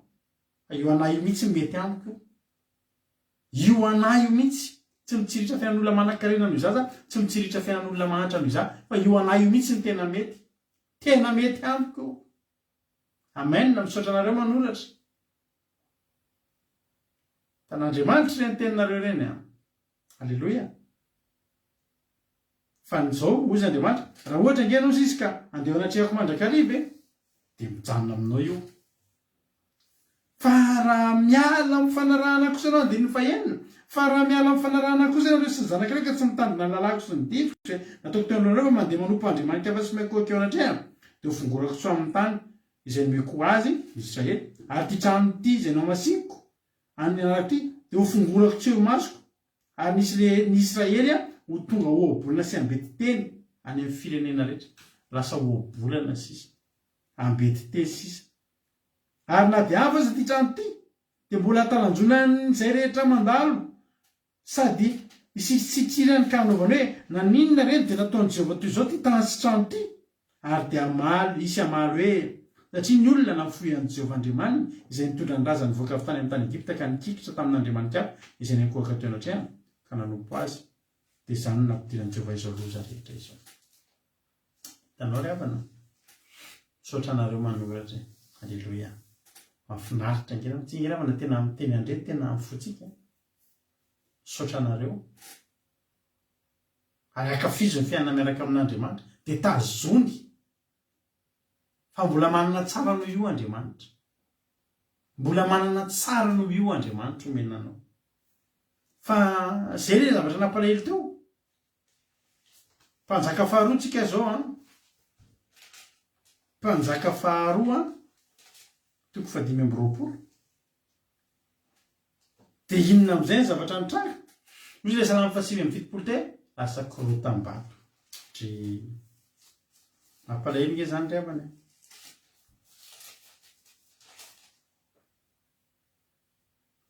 Io anahy io mihitsy mety amiko. Io anahy io mihitsy. Tsy mitsiritra fiainan'olona manan-karena noho zaza, tsy mitsiritra fiainan'olona mahantra noho za, fa io anahy io mihitsy ny tena mety. tena mety amiko. Amen. Misaotra anareo manoratra. Tan'Andriamanitra ireny teninareo ireny a. Alleloia. Fa n'izao ozy Andriamanitra, raha ohatra ingenao izy ka andeha anatrehako mandrakariva dia mijanona aminao io. Fa raha miala amin'ny fanarahana kosa ianao dia ny fahenina. Fa raha miala amin'ny fanarahana kosa ianao sy ny zanak'ireo ka tsy mitandrina lalako sy ny difitra nataoko teo anareo mandeha manompo Andriamanitra fa sy maikoa keo anatrehana dia ho fongorako tsoa amin'ny tany izay nomeko azy Israely. Ary ty trano ity izay nao masiniko any anarity dia ho fongorako tsoa masoko. Ary ny Israely ho tonga ohabolana sy ambetiteny any amin'ny firenena rehetra. Lasa ohabolana sisa, ambetiteny sisa. Ary na dia ava aza ty trano ty dia mbola talanjona izay rehetra mandalo sady isitsitsirany ka hanaovana hoe naninona reny dia nataon'i Jehovah toy izao ty tany sy trano ty. Ary dia amaly isy amaly hoe satria ny olona nafoy an'i Jehovah Andriamanina izay nitondra ny razany voaka avy tany amin'ny tany Egipta ka nikikitra tamin'Andriamanitra izay nankohaka teo anatrehana ka nanompo azy. Dia izany no nampidiran'i Jehovah izao loza rehetra izao. Tanao ry havana, misaotra anareo manoratra. Alleloia. Mahafinaritra ngena tsy ngena havana tena miteny andre tena mifotsika. Misaotra anareo. Ary akafizo ny fiainana miaraka amin'Andriamanitra dia tazony. Fa mbola manana tsara noho io Andriamanitra. Mbola manana tsara noho io Andriamanitra omenanao. Fa izay ilay zavatra nampalahelo teo. Mpanjaka faharoa tsika izao mpanjaka faharoa 520. Dia inona amin'izay ny zavatra nitranga? Hoy ilay Salamy 5:70 lasa korotam-bato. Mampalahelo nge zany ry havana.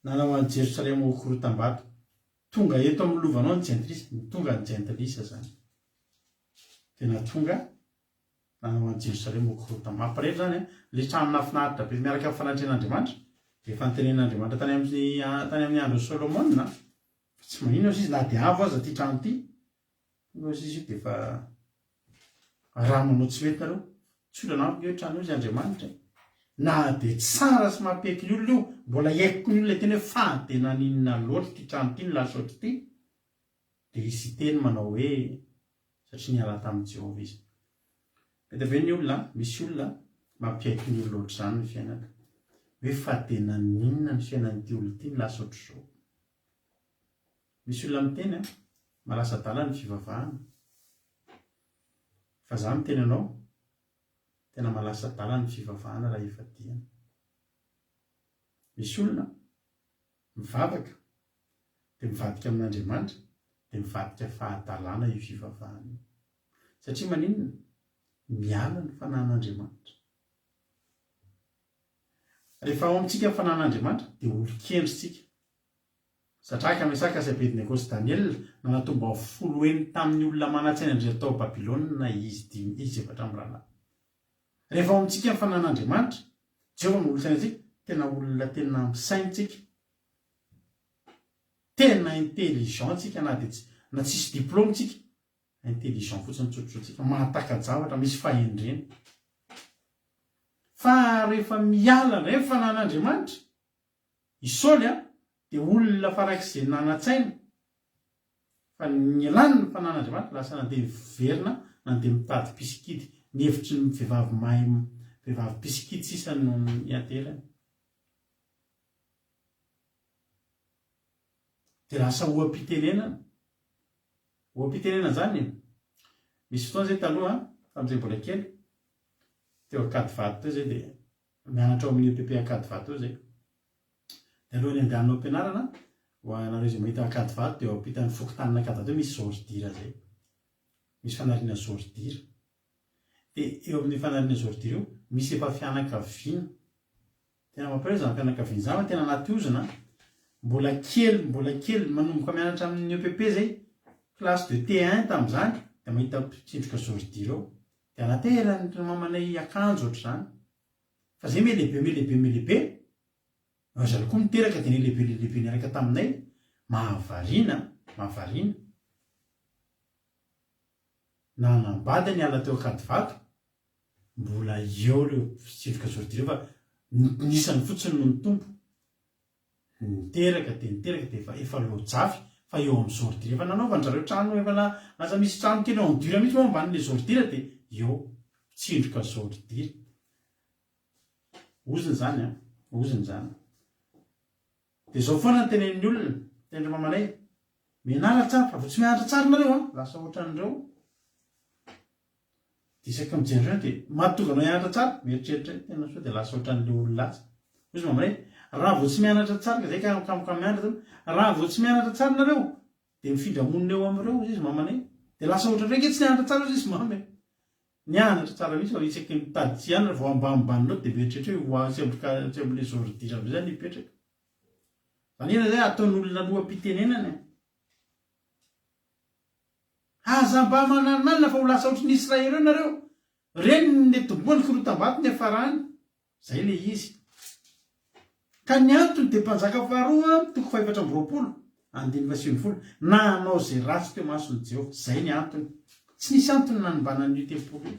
Nanao an'i Jerosalema ho korotam-bato. Tonga eto amin'ny lovanao ny jentilisa, tonga ny jentilisa zany. Tena tonga nanao an'i Jerosalema ho korotam-bato. Mampalahelo zany ilay trano nafinaritra be miaraka amin'ny fanatrehan'Andriamanitra. Dia efa nitenen'Andriamanitra tany amin'ny andron'i Solomona. Tsy maninona izy na dia avo aza ty trano ty. Izy io dia efa raha manao tsy mety nareo. Tsy olana amiko io trano io izy Andriamanitra. Na dia tsara sy mampiaiky ny olona io, mbola haiko ny olona teny hoe fa dia naninona loatra ty trano ty ny lasotra ty. Dia izy teny manao hoe satria niala tamin'i Jehovah izy. Mety avy ny olona, misy olona mampiaiky ny olona loatra zany ny fiainana. Hoe fa dia naninona ny fiainan'ity olona ty ny lasotra izao. Misy olona miteny malasa dala ny fivavahana. Fa za miteny anao tena malasa dala ny fivavahana raha efa diana. Misy olona mivavaka dia mivadika amin'Andriamanitra dia mivadika fahadalana io fivavahana. Satria maninona? Miala ny fanahin'Andriamanitra. Rehefa ao amintsika ny fanahin'Andriamanitra dia olon-kendritsika. Satraka mesaka sy Abednego sy Daniel nanatomba 10 tamin'ny olona manatsaina indray tao Babilôna izy 4 rahalahy. Rehefa ao amintsika ny fanahin'Andriamanitra, Jehovah molosana antsika tena olona tena misaintsika. Tena intelligent tsika na tsisy diplôme tsika. Intelligent fotsiny tsotsotsika, mahatakajavatra, misy fahendrena. Fa rehefa miala indray ny fanahin'Andriamanitra, Isaoly dia olona farak'izay nanatsaina. Fa ny alany ny fanahin'Andriamanitra lasa nandeha miverina, nandeha mitady pisikity. Ny hevitry ny vehivavy mahay, vehivavy pisikity sisa no nianterany. Dia lasa oam-pitenenana. Oam-pitenenana zany misy fotoana izay taloha tamin'izay mbola kely teo Akadivato teo izay dia mianatra ao amin'ny EPP Akadivato teo izay. Dia alohan'ny andehanao am-pianarana ho anareo izay mahita Akadivato dia ao ampitan'ny fokontanana Akadivato misy zordira zay. Misy fanariana zordira. Dia eo amin'ny fanariana zordira io misy efa fianakaviana. Tena mampalahelo zany fianakaviana zany tena natiozana. Mbola kely manomboka mianatra amin'ny EPP zay. Classe de T1 tamin'izany dia mahita tsindroka zordira ao. Dia anaterany mamanay akanjo ohatr'izany. Fa izay melehibe. Zaho koa miteraka dia lehibe niaraka taminay. Mahavariana. Nanambady niala teo Akadivato. mbola eo leo fitsivoka sortira fa nisany fotsiny no ny tompo niteraka de efa lojafy fa eo amin'ny sortira efa nanaovandrareo trano efa lasa misy trano kely eo amdira mihitsy moa amban'le sortira de eo tsindroka sortira oziny zany a oziny zany de zao foana ny tenen'ny olona tendry mamanay mianara tsara fa vo tsy mianatra tsara nareo a lasa ohatran'ireo de isaky mijenreo de mahatonga anao ianatra tsara mieritreritra tena soa de lasa ohatran'le olonlatsy ozy mamanay raha vo tsy mianatra tsara ka zay ka mianatra raha vo tsy mianatra tsara nareo de mifindramonina eo am'ireo izy mamanay de lasa ohatra reke tsy nianatra tsara izy mamy nianatra tsara misy fa isaky mitady tsy ianatra vao ambanibanireo de mieritreritra hoe tsy am'le zordira am'zay zany ipetraka vanina zay ataon'olona loha-pitenenany aza mba manana fa ho lasa ohatry ny Israely eo nareo reny le tomboany korotam-bato ny afarany zay le izy ka ny antony de mpanjaka faharoa toko 720 andiny 20 na anao zay ratsy teo masony Jehova zay ny antony tsy nisy antony nanimbanany io tempolo io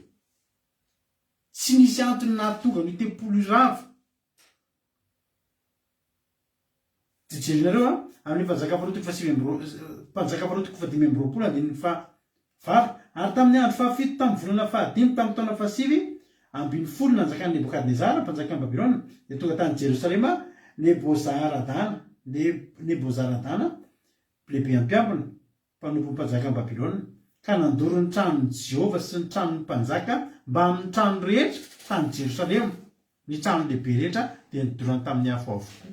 tsy nisy antony nahatonga ny tempolo iravo de jerinareo a amin'ny mpanjaka faharoa toko 520 andiny valo ary tamin'ny andro fahafito tamin'ny volana fahadimy tamin'ny taona fahasivy ambin'ny folo nanjakan'ny Nebokadnezara mpanjakan'ny Babilona de tonga tany Jerosalema Nebozaradana lehibe ampiambina mpanompo mpanjaka ny Babilona ka nandoro ny tranon'ny Jehova sy ny tranon'ny mpanjaka mba amin'ny trano rehetra tany Jerosalema ny trano lehibe rehetra de nidorany tamin'ny afo avokoa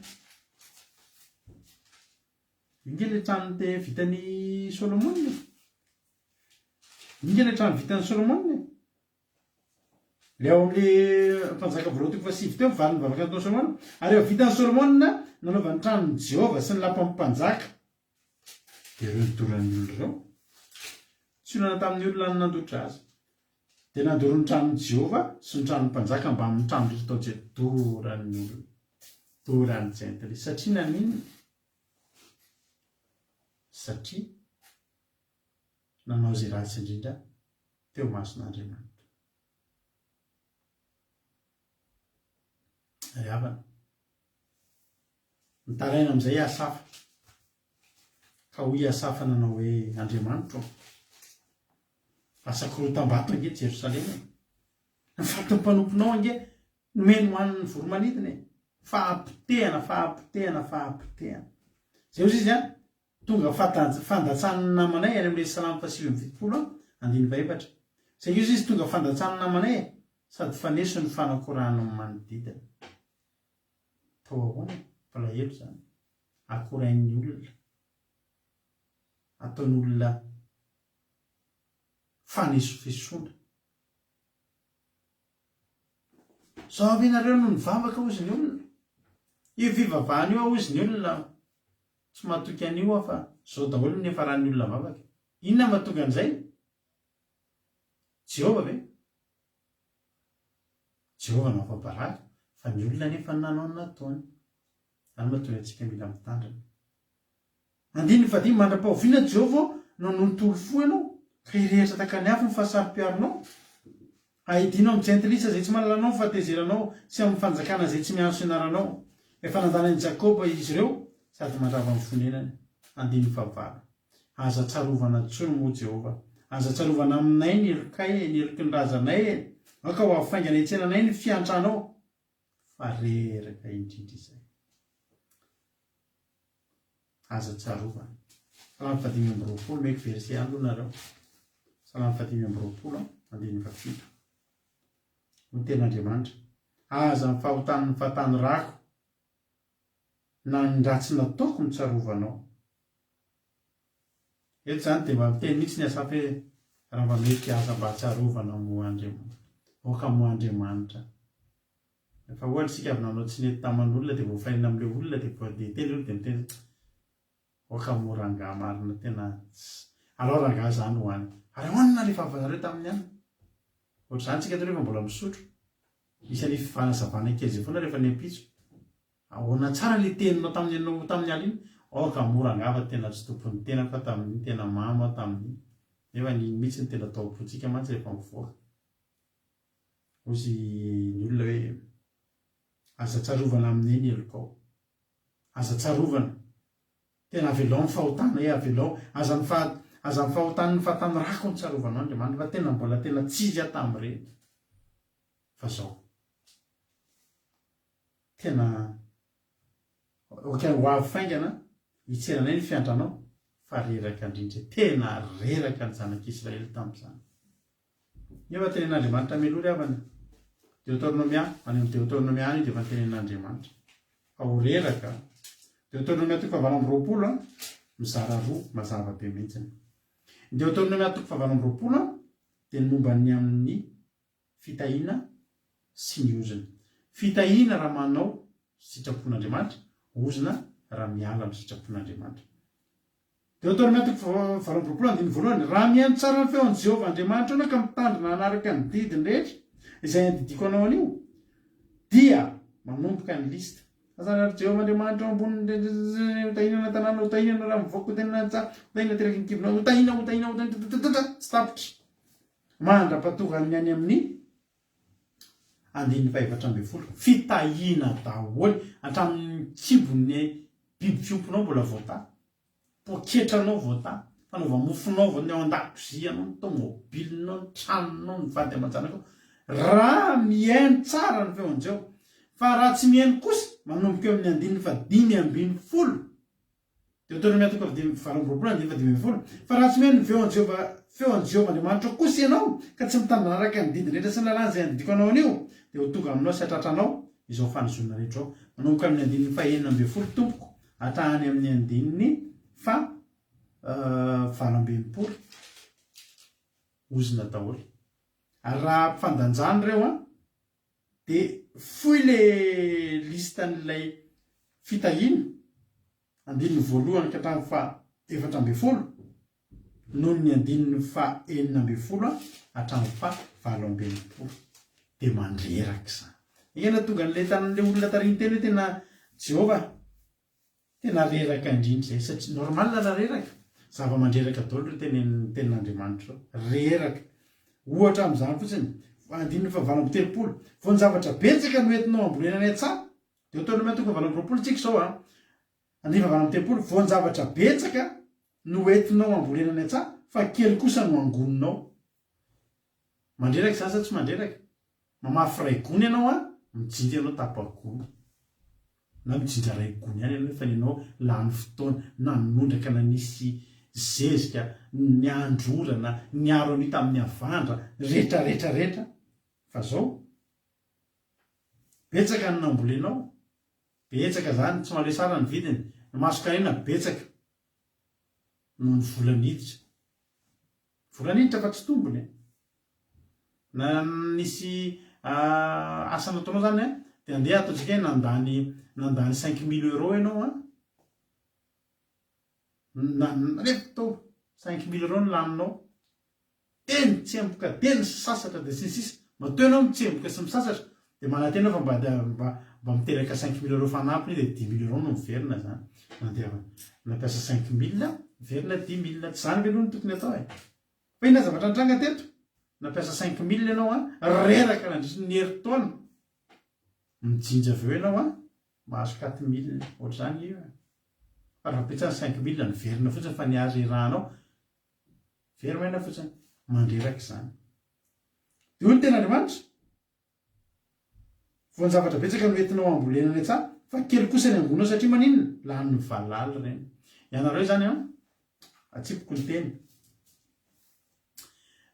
inge le trano de vitany Solomona inge le trano vitany Solomona le ao amin'le mpanjaka voalohany toko 7 teo valiny bavaka tao Solomona ary eo vitany Solomona nanaovany tranon'ny Jehova sy ny lampa-mpanjaka de reo nidoran'ny olona reo tsy olana tamin'ny olona ny nandotra azy de nandoro ny tranon'ny Jehova sy ny tranon'ny mpanjaka mba amin'ny trano rehetra tao je doran'ny olona doran'ny jentile satria naninona satria nanao zay ratsy indrindra teo mason'Andriamanitra avana mitaraina am'izay Asafa ka ho Asafa nanao hoe Andriamanitra asakorotam-bato ange Jerosalema ny faton'ny mpanomponao ange nomeny hoan'ny voromanidina fahampitehana zay ozy izy a tonga fandatsan'ny namanay any am'le Salamo 720 andiny 7 zay izy tonga fandatsan'ny namanay sady faneso ny fanakorana amin'ny manodidina tao ahoana palahelo zany akorain'ny olona ataon'olona fanesofesoana zao avinareo no nivavaka ozy ny olona io fivavahana io ozy ny olona tsy mahatoky an'io fa zao daholo ny efaran'ny olona vavaka inona mahatonga an'izay Jehova ve Jehova nafabaraka fa ny olona nefa nanao ny nataony any mahatonga antsika mila mitandrina andiny fadimy mandra-pahoviana Jehova no nontolo fo ianao ka irehetra takany afo ny fahasarom-piaronao ahidinao amin'ny jentilisa zay tsy malalanao ny fahatezeranao sy amin'ny fanjakana zay tsy mianso ianaranao efa nandanan'i Jakoba izy ireo sady mandrava amin'ny fonenany andiny favara aza tsarovana tsony moa Jehova aza tsarovana aminay ny erikay ny eriky ny razanay aka ho afaingana itsenanay ny fiantranao fa reraka indrindra izay aza tsarovana salamy 520 meky verse aloha nareo salamy 520 andiny 7 no ten'Andriamanitra aza ny fahotan'ny fahatany rako na ny ratsy nataoko mitsarovanao eto zany de mba miteny mihitsy ny Asafa hoe raha mba mety aza mba tsarovana moa Andriamanitra oka moa Andriamanitra efa ohatra sika avy nanao tsy nety taman'olona de voafainina am'le olona de voadetely olo de miteny oka moa rangaha marina tena alao rangaha zany hoany ary hoanina le fahavanareo tamin'ny any ohatra zany tsika teo rehefa mbola misotro misy any fivanazavana kely zay foana rehefa ny ampitso ahoana tsara le teninao tamin'ny aliny oka moa rangaha fa tena tsy tompony tena fa tamin'ny tena mama tamin'ny nefa ny mihitsy ny tena tao-potsika mantsy rehefa mivoaka ozy ny olona hoe aza tsarovana amin'ny eny elokao, aza tsarovana tena avelao ny fahotana avelao aza ny fahotany ny fahatany rako ny tsarovana Andriamanitra fa tena mbola tena tsizy atam'ireny fa zao tena ho avy faingana hitseranay ny fiandranao fa reraka indrindra tena reraka ny zanak'Israely tamin'izany. Nefa tenen'Andriamanitra melory avana Deutéronomia any amin'ny Deutéronomia any dia efa tenen'Andriamanitra fa ho reraka. Deutéronomia 7:20 mizara roa mazava be mihitsiny. Deutéronomia 7:20 dia momba ny amin'ny fitahiana sy ny ozina. Fitahiana raha manao sitrapon'Andriamanitra, ozina raha miala amin'ny sitrapon'Andriamanitra. Deutéronomia 7:20 raha mihaino tsara ny feon'i Jehovah Andriamanitra anao ka mitandrina anaraka ny didiny rehetra izay andidiko anao anio dia manomboka ny lista. Azany Jehovah Andriamanitra ambony tahinana tanàna tahinana raha mivoaka tena tsara tahinana teraky ny kibona tahinana tsy tapitra mandra-patorany any amin'ny 420 fitahiana daholo hatramin'ny kibon'ny biby fiomponao mbola voata poketranao voata fanaova mofonao vao ny ao an-dakozianao ny tomobilinao ny tranonao ny vady aman-janako raha mihaino tsara ny feon'i Jehovah. Fa raha tsy mihaino kosa manomboka eo amin'ny 5:20 Deutéronomia 7:20 fa raha tsy mihaino ny feon'i Jehovah Andriamanitra kosa ianao ka tsy mitandrina araka ny didiny rehetra sy ny lalàna izay andidiko anao anio dia ho tonga aminao sy atratranao izao fanozona rehetra ao manomboka amin'ny 9:40 tompoko hatrany amin'ny 20 ozina daholo. Raha mpifandanjany reo dia foy le listan'ilay fitahiana 1 ka hatramin'ny 4 noho ny 4 hatramin'ny 7 dia mandreraka izany. Ena tonga n'ilay tanan'ilay olona tariny teny hoe tena Jehovah tena reraka indrindra izay satria normal na reraka zava-mandreraka daholo ireo tenen'Andriamanitra reraka. Ohatra amin'izany fotsiny 9:30 voany zavatra betsaka no entinao ambolenany an-tsaha. Deutéronomia 7:20 tsika izao 9:30 voany zavatra betsaka no entinao ambolenany an-tsaha fa kely kosa no angoninao. Mandreraka izany sa tsy mandreraka? Mamafy ray gony ianao mijinja ianao tapa-gony na mijinja ray gony ihany ianao fa ianao lany fotoana nanondraka na nisy zezika ny androrana ny aro anita amin'ny avandra rehetra fa zao betsaka ny nambolenao betsaka zany tsy male sara ny vidiny ny masokarena betsaka no ny volaniditra fa tsy tombony na nisy asa nataonao zany dia andeha ataontsika nandany 5 000 € ianao rehefa tao 5 000 € ny laninao teny tsemboka teny sasatra dia sisy matoa ianao mitsemboka sy misasatra dia manatena fa mba miteraka 5 000 € fanampiny dia 10 000 € no miverina zany mandeha nampiasa 5 000 miverina 10 000 tsy zany ve aloha ny tokony atao fa ina zavatra nitranga teto nampiasa 5 000 ianao reraka nandrisy ny herintaona mijinja avy eo ianao mahazo 4 000 ohatr' zany io fa raha petsany 5 000 ny verina fotsiny fa niazy iranao verimaina fotsiny mandreraka izany. Dia io ny ten'Andriamanitra voany zavatra betsaka no entinao ambolenany an-tsaha fa kely kosa ny angonao satria maninona lany ny valala ireny. Ianareo zany atsipoko ny teny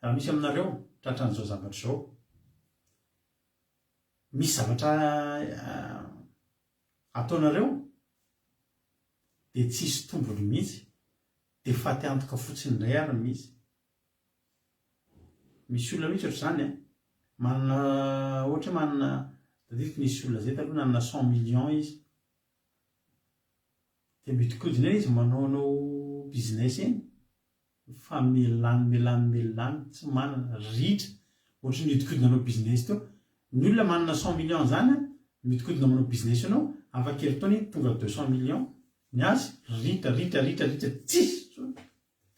raha misy aminareo tratran'izao zavatra izao misy zavatra ataonareo dia tsisy tombony mihitsy dia faty antoka fotsiny indray ary misy olona mihitsy ohatr'izany manana ohatra manana dadito nisy olona zay taloha nanana 100 millions izy dia miodikodina eny izy manao business eny fa melany tsy manana ritra ohatra ny miodikodina manao business teo ny olona manana 100 millions zany miodikodina manao business ianao afaka eritony tonga 200 millions ny azy ritra tsisy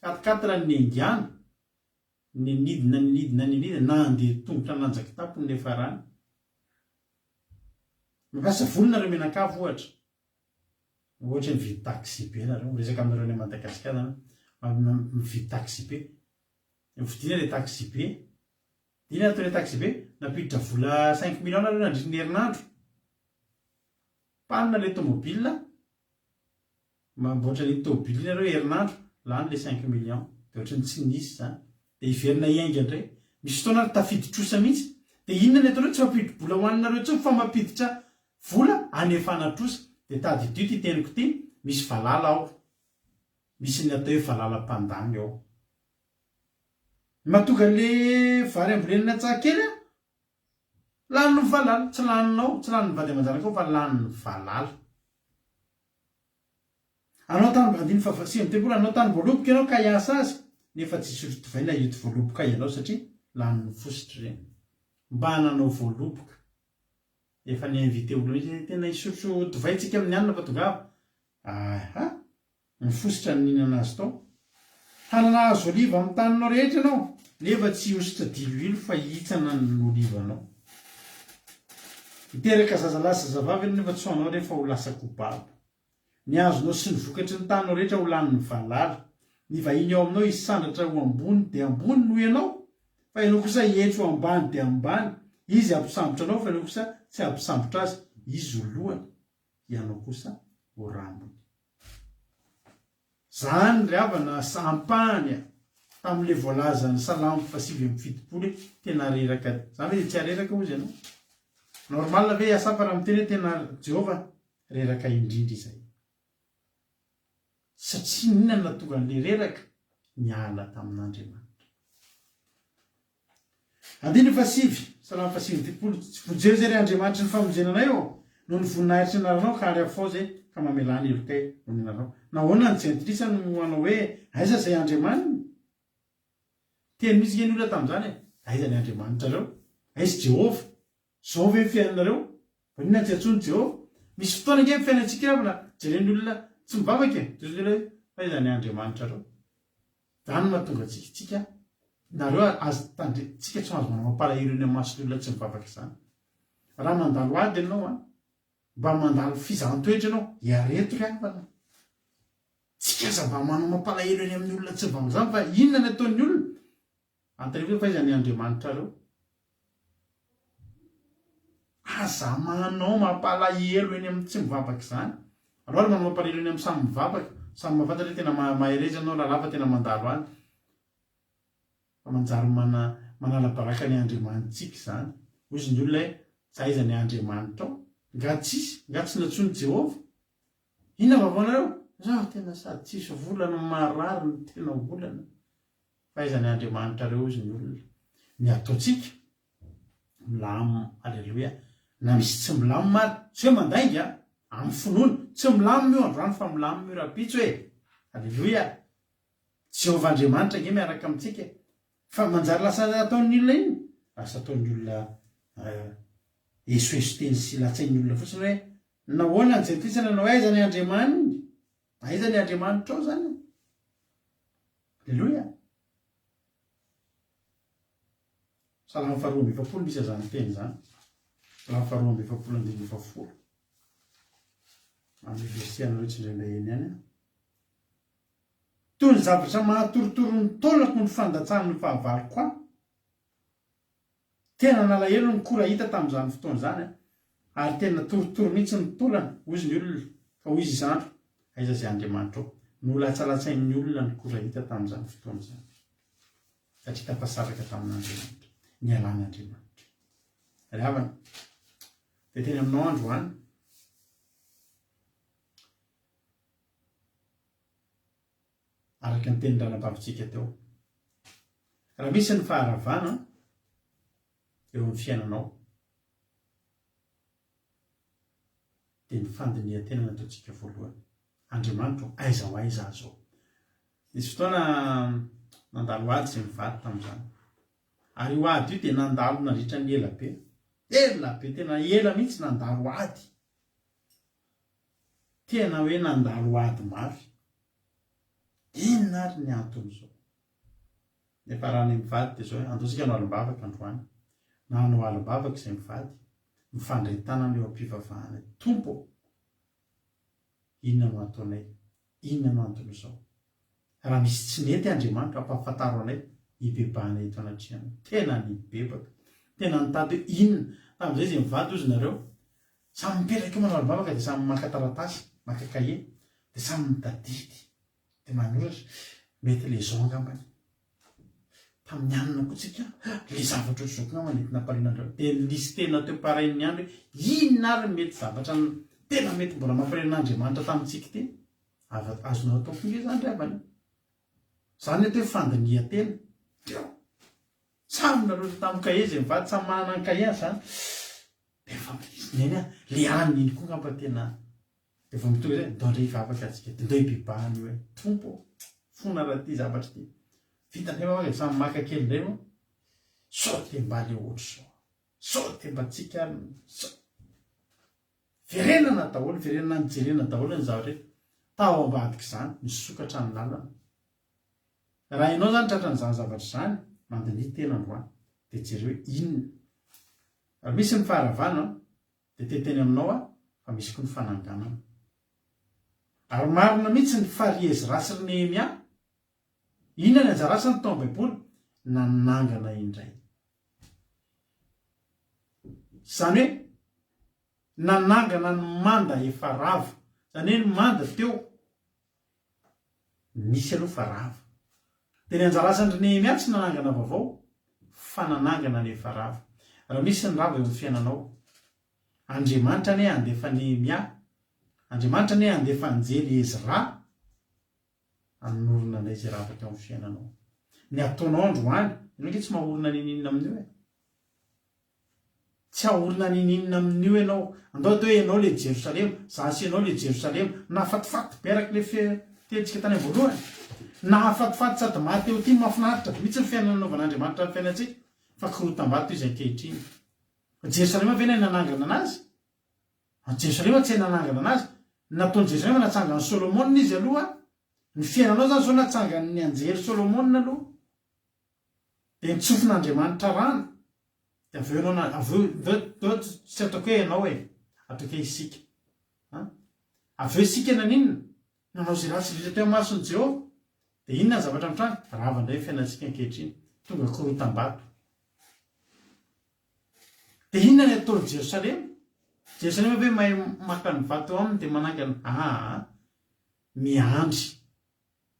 4 ny engana nidina na andeha tongotra nanjaky tampony le farany mampiasa volonareo menakavo ohatra mividy taxi be nareo resaka aminareo ny Madagasikara mividy taxi be vidina le taxi be dina atao le taxi be napiditra vola 5 millions nareo nandriny herinandro panina le tomobile mamboatra ny tomobile nareo herinandro lany le 5 millions de ohatrany tsy nisy zany de iverina iainga indray misy fotoana tafiditrosa mihitsy de inona ny ataonareo tsy mampiditra vola hoaninareo tsy fa mampiditra vola anefana trosa de tady dio ty teniko ty misy valala ao misy ny atao hoe valalam-pandany ao matonga le vary ambolenina tsakely laniny valala tsy laninao tsy laniny vady aman-janako fa laniny valala anao tany bandiny fa simy tempola anao tany voaloboka ianao ka hiasa azy nefa tsisy otrotovaina ito voaloboka ianao satria laniny fositra reny mba hananao voaloboka efa ny invité olo izy tena isotro tovaintsika amin'ny anina fa tongava mifositra ny ninana azy tao hanana azo oliva amin'ny taninao rehetra ianao nefa tsy ositra diloilo fa hitsana ny olivanao iteraka zazalasa zazavavy nefa tsy hoanao rehefa ho lasa kobabo ny azonao sy ny vokatry ny tanao rehetra ho laniny valala ny vahiny ao aminao izy sandratra ho ambony de ambony noho ianao fa ianao kosa hietro ambany de ambany izy ampisambotra anao fa ianao kosa tsy ampisambotra azy izy ho lohany ianao kosa ho rambony zany ry havana sampanya tamin'le voalazany salamo fa 5 tena reraka zany hoe tsy areraka ozy ianao normal ve asapa raha miteny hoe tena Jehova reraka indrindra izay satria nina natonga an'le reraka niala tamin'Andriamanitra andiny fa 5 salamo fa 5 tsy vojery zay ry Andriamanitra ny famonjenanay eo no ny voninahitra naranao ka ary afao zay ka mamelany elokay no ninarao nahoana ny jentilisa no anao hoe aiza zay Andriamanina teny misy ny olona tamin'izany aiza ny Andriamanitra reo aiza Jehova zao ve fiainanareo fa nina tsy atsony Jehova misy fotoana nge fiainantsika avana jereny olona tsy mivavaka aiza ny Andriamanitra reo zany mahatonga tsika nareo azo tsika tsy mahazo manao mampalahelo eny amaso olona tsy mivavaka zany raha mandalo ady ianao mba mandalo fizahantooetra ianao iareto ry havana tsika aza mba manao mampalahelo eny amin'ny olona tsy mivavaka zany fa inona ny ataon'ny olona antareo fa aiza ny Andriamanitra reo aza manao mampalahelo eny amin'ny tsy mivavaka zany aloha manao mampalahelo eny amin'ny samy mivavaka samy mafantatra hoe tena mahereza anao lalava tena mandalo any fa manjary manala baraka ny Andriamanitsika zany ozy ny olona hoe za aiza ny Andriamanitra ao nga tsy natsony Jehova inona vavaonareo zaho tena sady tsisy volana marary ny tena volana fa aiza ny Andriamanitra reo ozy ny olona ny ataotsika milamo aleloia na misy tsy milamo mary tsy hoe mandainga amin'ny finoana tsy milamo mio androany fa milamo mio rapitso hoe aleloia Jehova Andriamanitra nge miaraka amintsika fa manjary lasa ataon'ny olona iny lasa ataon'ny olona esoeso teny sy latsain'ny olona fotsiny hoe nahoana ny jentilisa nanao aiza ny Andriamanina aiza ny Andriamanitra ao zany aleloia salamo 2:20 misy azany teny zany salamo 2:20 amin'ny versianareo tsy indrindray eny any toy ny zavatra mahatorotoro ny taolako ny fandatsan'ny fahavaloko aho tena nalahelo ny kora hita tamin'izany fotoana zany ary tena torotoro mihitsy ny tolana ozy ny olona ka hoy izy izandro aiza zay Andriamanitra ao no latsalatsain'ny olona ny kora hita tamin'izany fotoana zany satria tapasaraka tamin'Andriamanitra ny alan'Andriamanitra ry havana de teny aminao androany araka ny teny ranam-bavitsika teo raha misy ny faharavana eo amin'ny fiainanao dia ny fandinihan-tena nataontsika voalohany Andriamanitra aiza ho aiza azo ao nisy fotoana nandalo ady izay mivady tamin'izany ary io ady io dia nandalo nandritra ny ela be tena ela mihitsy nandalo ady tena hoe nandalo ady mafy inona ary ny anton'izao nefa raha ny mivady dia zao hoe andosika hanao alimbavaka androany na hanao alimbavaka izay mivady mifandray tanana eo am-pivavahana tompo inona no ataonay inona no antony izao raha misy tsy nety Andriamanitra ampahafantaro anay hibebahanay eto anatrehana tena ny bebaka tena nitady hoe inona tamin'izay izay mivady ozy nareo samy mipetraka eo manao alimbavaka dia samy maka taratasy maka kahie dia samy mitadidy dia manoratra mety le zao angambany tamin'ny anina koa tsika le zavatra otrozoko ngamba nety namparianandreo dia lisy tena teo parain'ny andro hoe inona ary mety zavatra tena mety mbola mamparian'Andriamanitra tamintsika ty azonao tomponge zany ravany zany hoe fandinihan-tena samy nareo tamin'ny kahie zay mivady samy manana ny kahie zany dia efa neny a le anina iny koa ngamba tena dia efa mitonga zay ndao ndray hivavaka atsika dia ndao hibebahany hoe tompo fona raha ty zavatra ty vitanay mavaka samy maka kely indray moa sao te mba le ohatry zao sao te mba tsika verenana daholo verenana nijerena daholo ny zavatra hoe tao ambadika izany misokatra ny lalana raha ianao zany tratra n'izany zavatra izany mandini tena androany dia jery hoe inona raha misy ny faharavana dia teteny aminao a fa misy koa ny fananganana ary marina mihitsy ny fariezy rasy ry Nehemia inona ny anjarasany tao am-baiboly nanangana indray zany hoe nanangana ny manda efa rava zany hoe ny manda teo nisy aloha fa rava dia ny anjarasany ry Nehemia tsy nanangana vaovao fa nanangana ny efa rava raha misy ny rava eo amin'ny fiainanao Andriamanitra ne andefa Nehemia Andriamanitra ne andefa anjely Ezra anorona anay izay rava teo amin'ny fiainanao ny ataonao androany ianao tsy mahorona nininina amin'io e tsy ahorona nininina amin'io ianao andao atao hoe ianao le Jerosalema zasy ianao le Jerosalema nahafatifaty beraka le tentsika tany voalohany nahafatifaty sady maty eo ty mahafinaritra mihitsy ny fiainanaovan'Andriamanitra ny fiainantsika fa korotam-bato izy ankehitriny Jerosalema ve nanangana anazy Jerosalema tsy nanangana anazy nataony Jerosalema natsangany Solomona izy aloha ny fiainanao zany zao natsangany ny anjery Solomona aloha dia nitsofin'Andriamanitra rano dia aveo tsy ataoko hoe ianao e ataoko hoe isika aveo isika naninona nanao zay raha tsy vita teo masony Jehovah dia inona ny zavatra mitranga rava indray fiainantsika ankehitriny tonga korotam-bato dia inona ny ataony Jerosalema ve mahay maka ny vato aminy dia manangana miandry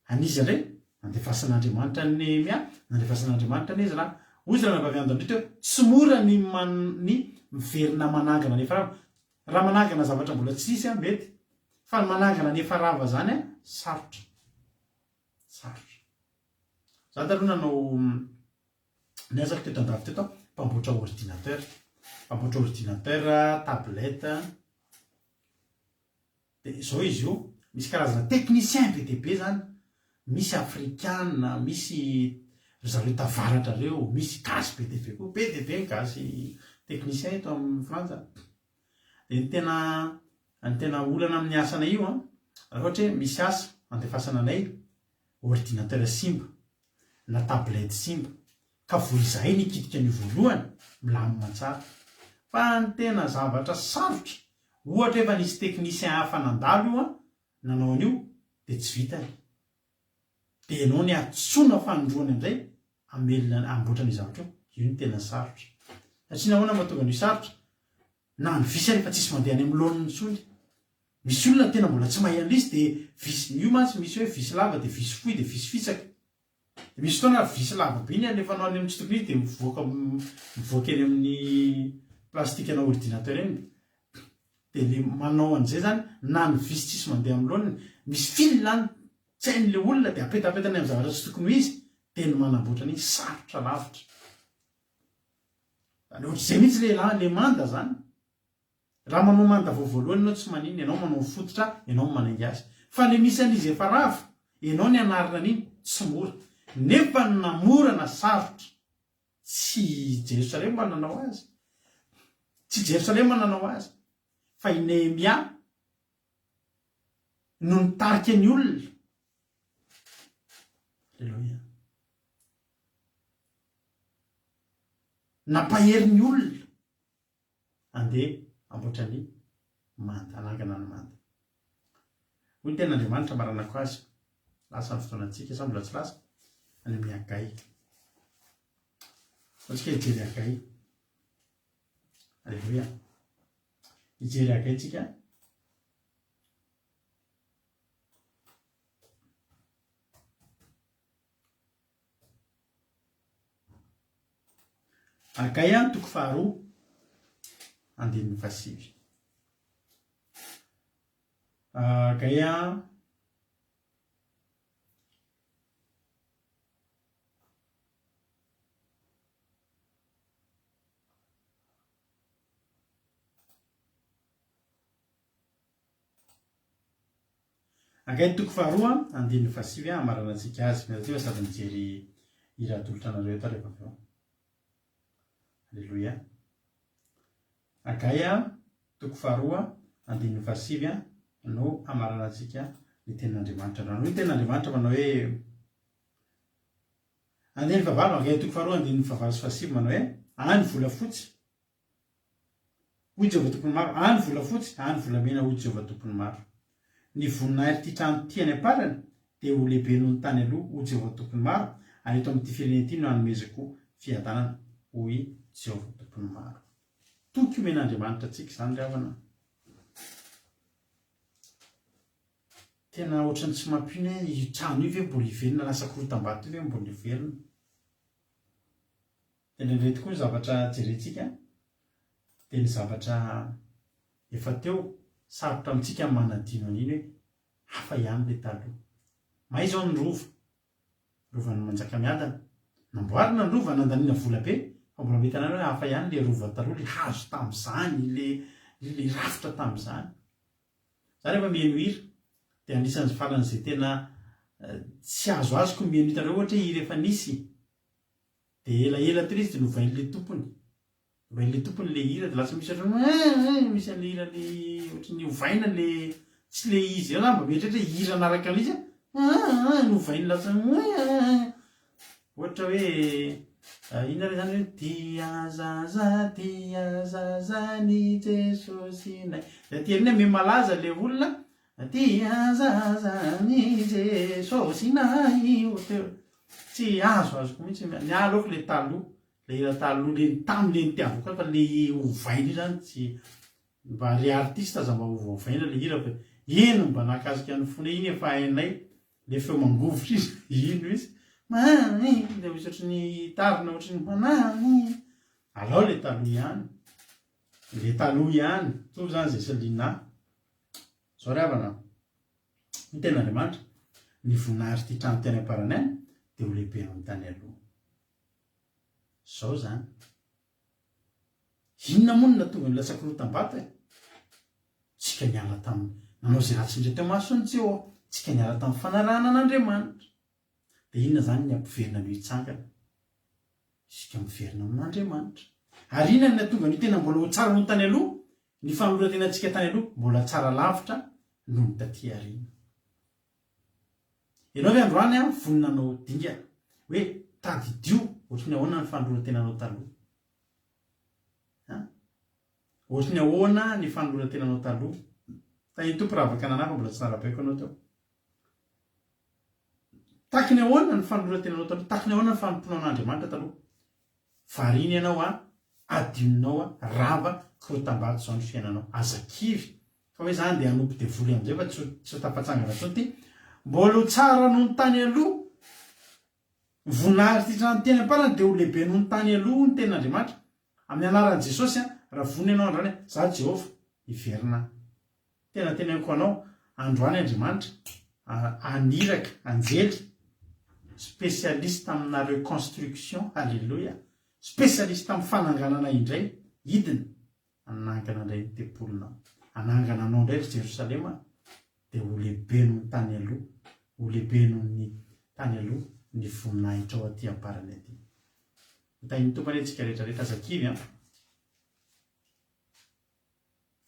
anizy indray nandefasan'Andriamanitra ny Nehemia nandefasan'Andriamanitra ny Ezra ozy raha navavy andro hoe tsy mora ny miverina manangana ny efa rava raha manangana zavatra mbola tsy isy mety fa ny manangana ny efa rava zany sarotra za taloha nanao niazako teto andafy teto mpamboatra ordinateur tablette dia izao izy io misy karazana technicien be dia be zany misy afrikana misy zareo tavaratra reo misy gasy be dia be koa be dia be ny gasy technicien eto amin'ny Frantsa dia ny tena olana amin'ny asanay io raha ohatra hoe misy asa andefasana anay ordinateur simba na tablette simba ka vo izahay nikitika ny voalohany milamina tsara fa ny tena zavatra sarotra ohatra efa nisy technicien hafa nandalo io nanao an'io dia tsy vitany dia ianao ny atsoina fanondroany amin'izay amelona amboatra ny zavatra io no tena sarotra satria nahoana mahatonga ny sarotra na ny visy rehefa tsisy mandeha any amin'ny laoniny tsony misy olona tena mbola tsy mahay an'izy dia visy io mantsy misy hoe visy lava dia visy fohy dia visy fitsaka dia misy fotoana visy lava be iny alefanao any amin'ny tsy tokony dia mivoaka eny amin'ny plastika na ordinateur eny dia le manao an'izay zany na ny visy tsisy mandeha amin'ny laoniny misy fil any tsy hain'le olona dia apetapetany amin'ny zavatra tsy tokony izy dia ny manamboatra ny sarotra lavitra zany ohatr'izay mihitsy le manda zany raha manao manda voalohany ianao tsy maniny ianao manao fototra ianao manaingy azy fa le misy an'izy efa rava ianao ny anarina an'iny tsy mora nefa ny namorana sarotra tsy Jerosalema nanao azy tsy Jerosalema nanao azy fa i Nehemia no nitarika ny olona. Alleluia. nampahery ny olona andeha amboatra ny manta, anangana ny manta. Hoy ny ten'Andriamanitra maranako azy, lasa ny fotoanantsika sa mbola tsy lasa, any amin'ny Agai. Ohatsika hijery Agai. Alleluia. Hijery Agai tsika. Agai a 2:2-5. Agai a Agai 2:2-5 amarana antsika azy. Mety sady mijery iratolotra anareo eto rehefa avy eo. Alleluia. Agai a 2:2-5 no amarana antsika ny ten'Andriamanitra. Raha ny ten'Andriamanitra manao hoe andiny favalo, Agai 2:2-5 manao hoe any volafotsy hoy Jehovah tompony maro, any volafotsy, any volamena hoy Jehovah tompony maro. Ny voninahitra ty trano ty any am-parany dia ho lehibe noho ny tany aloha hoy Jehovah tompony maro, ary eto amin'ity firenena ity no hanomezako fiadanana hoy Jehovah tompony maro. Toky omen'Andriamanitra antsika izany ry havana. Tena ohatrany tsy mampino hoe io trano io ve mbola hiverina, lasa korotam-bato io ve mbola hiverina. Tena indray tokoa ny zavatra jerentsika dia ny zavatra efa teo sarotra amintsika manadino an'iny hoe hafa ihany le taloha. Mahay izao ny rovan'ny Manjakamiadana. Namboarina ny rova, nandaniana vola be, fa mbola mety anareo hoe hafa ihany le rova taloha, le hazo tamin'izany, le rafitra tamin'izany. Za rehefa mihaino hira dia anisan'ny faran'izay tena tsy azo azoko mihaino hitanareo ohatra hoe hira efa nisy dia elaela teo izy dia novain'le tompony. Novain'le tompony le hira dia lasa misy misy an'le hira le ohatran'ny ovaina le tsy le izy eo mba mieritreritra hoe hira anaraka an'izy novainy lasa ohatra hoe inona re zany hoe tia zazany Jesosy nay. Dia ty heriny me malaza le olona tia zazany Jesosy nay teo. Tsy azo azoko mihitsy ny aloko le taloha, le hira taloha le tamin'le nitiavoko fa le ovaina io zany tsy mba le artiste aza mba ovaina le hira fa ino mba nakasika ny fony iny efa hainay le feo mangovotra izy ino izy le misy ohatrany tarina ohatrany manany alao le taloha ihany, le taloha ihany tsovy zany zay salina zao ry havana. Ny ten'Andriamanitra ny voninahitra ty trano teny am-parany any dia ho lehibe amin'ny tany aloha. Zao zany inona moa no natonga ny lasa korotam-bato e? Tsika niala tamin'ny nanao izay ratsy indray teo masony tsy eo, tsika niala tamin'ny fanarahana an'Andriamanitra. Dia inona zany ny ampiverina no hitsangana? Isika miverina amin'Andriamanitra. Ary inona ny natonga ny tena mbola ho tsara noho ny tany aloha, ny fanoratenantsika tany aloha mbola tsara lavitra noho ny taty aoriana. Ianao ve androany a voninanao dinga hoe tadidio ohatrany ahoana ny fanoratenanao taloha? Ohatrany ahoana ny fanoratenanao taloha? Tahiny tompo raha avaka nanapa mbola tsy narabaiko anao teo. Takiny ahoana ny fanoratenanao taloha? Takiny ahoana ny fanompoana an'Andriamanitra taloha? Variny ianao adioninao rava korotam-bato zao ny fiainanao. Azakivy fa hoe zany dia hanompo devoly amin'izay fa tsy tafatsangana tsony ty. Mbola ho tsara noho ny tany aloha. Voninahitra ty trano teny am-parany dia ho lehibe noho ny tany aloha ny ten'Andriamanitra. Amin'ny anaran'i Jesosy raha vonona ianao androany za Jehovah hiverina. Tena teneniko anao androany Andriamanitra aniraka anjely spécialiste amina reconstruction, alléluia, spécialiste amin'ny fananganana indray hidina anangana indray ny tempolinao, anangana anao indray Jerosalema dia ho lehibe noho ny tany aloha, ho lehibe noho ny tany aloha ny voninahitra ao aty am-parany aty. Hitahin'ny tompany antsika rehetrarehetra azakivy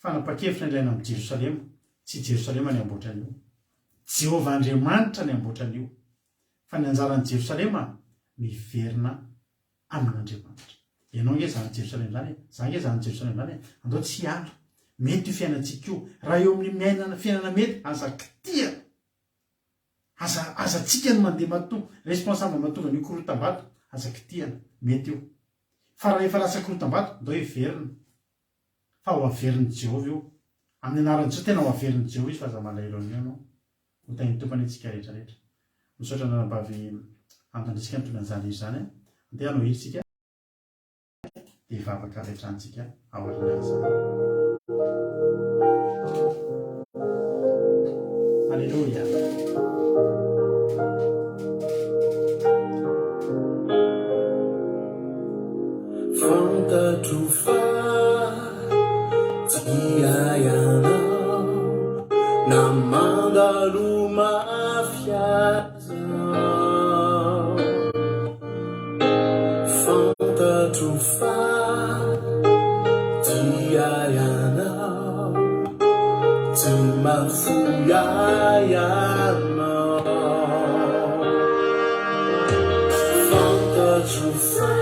fanapa-kevitra ilaina amin'ny Jerosalema, tsy Jerosalema ny amboatra an'io, Jehovah Andriamanitra ny amboatra an'io, fa ny anjaran'ny Jerosalema miverina amin'Andriamanitra. ianao nge zany Jerosalema zany za nge zany Jerosalema zany andao tsy andro mety io fiainantsika io raha eo amin'ny miainana fiainana mety azakitia azatsika no mandeha matoa responsable matonga ny korotam-bato azakitiana mety io fa raha efa lasa korotam-bato ndao everina fa ho averin'ny Jehovah io amin'ny anaran'ny Jehovah tena ho averin'ny Jehovah izy fa za malaelo an'io ianao ho tainy tompany antsika rehetrarehetra misaotra nanambavy antondrisika nitonan'izany izy zany andeha hanao isika dia hivavaka rehetrantsika ao arin'izany. Alleluia. Fantatro fa dia ianao na mandalo mafiaza. Fantatro fa dia ianao tsy mafoiaianao. Fantatro fa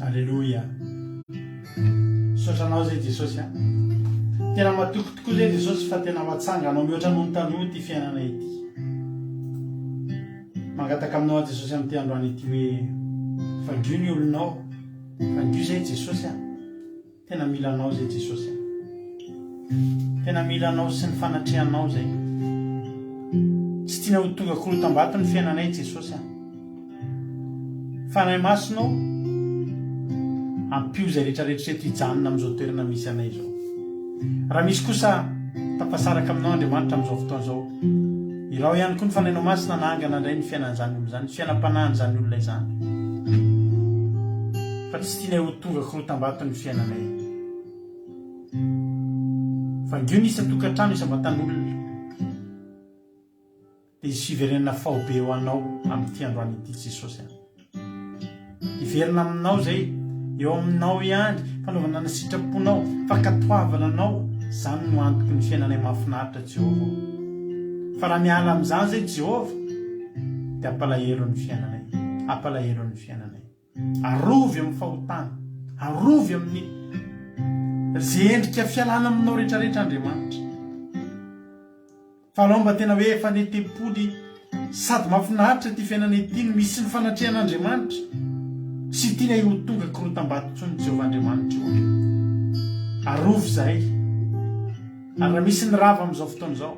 Alleluia. Sotranao zay Jesosy a. Tena matoko tokoa zay Jesosy fa tena matsanga anao mihoatra noho ny tanoa ty fiainanay ity. Mangataka aminao a Jesosy amin'ity androany ity hoe fangio ny olonao, fangio zay Jesosy a. Tena mila anao zay Jesosy a. Tena mila anao sy ny fanatrehanao zay. Tsy tiana ho tonga korotam-bato ny fiainanay Jesosy a. Fanahy masonao ampio zay rehetrarehetra eto hijanona amin'izao toerana misy anay zao. Raha misy kosa tafasaraka aminao Andriamanitra amin'izao fotoana zao, irao ihany koa ny fanahinao masina nahangana indray ny fiainan'izany olona zany, ny fiainam-panahin'izany olona izany. Fa tsy tiana ho tonga korotam-bato ny fiainanay. Fangio ny isa-tokantrano isa-batan'olona. Dia izy fiverenana faobe ho anao amin'ity androany ity Jesosy. Iverina aminao zay, eo aminao ihany, fanaovana ny sitraponao, fakatoavana anao, zany no antoky ny fiainanay mahafinaritra Jehova. Fa raha miala amin'izany zay Jehova, dia ampalahelo ny fiainanay, ampalahelo ny fiainanay. Arovy amin'ny fahotana, arovy amin'ny zay endrika fialana aminao rehetrarehetra Andriamanitra. Fa alao mba tena hoe fanetem-pody sady mahafinaritra ty fiainanay ity no misy ny fanatrehan'Andriamanitra. Sy tiana ho tonga korotam-bato tsony Jehova Andriamanitra io. Arovy zahay. Ary raha misy ny rava amin'izao fotoana izao,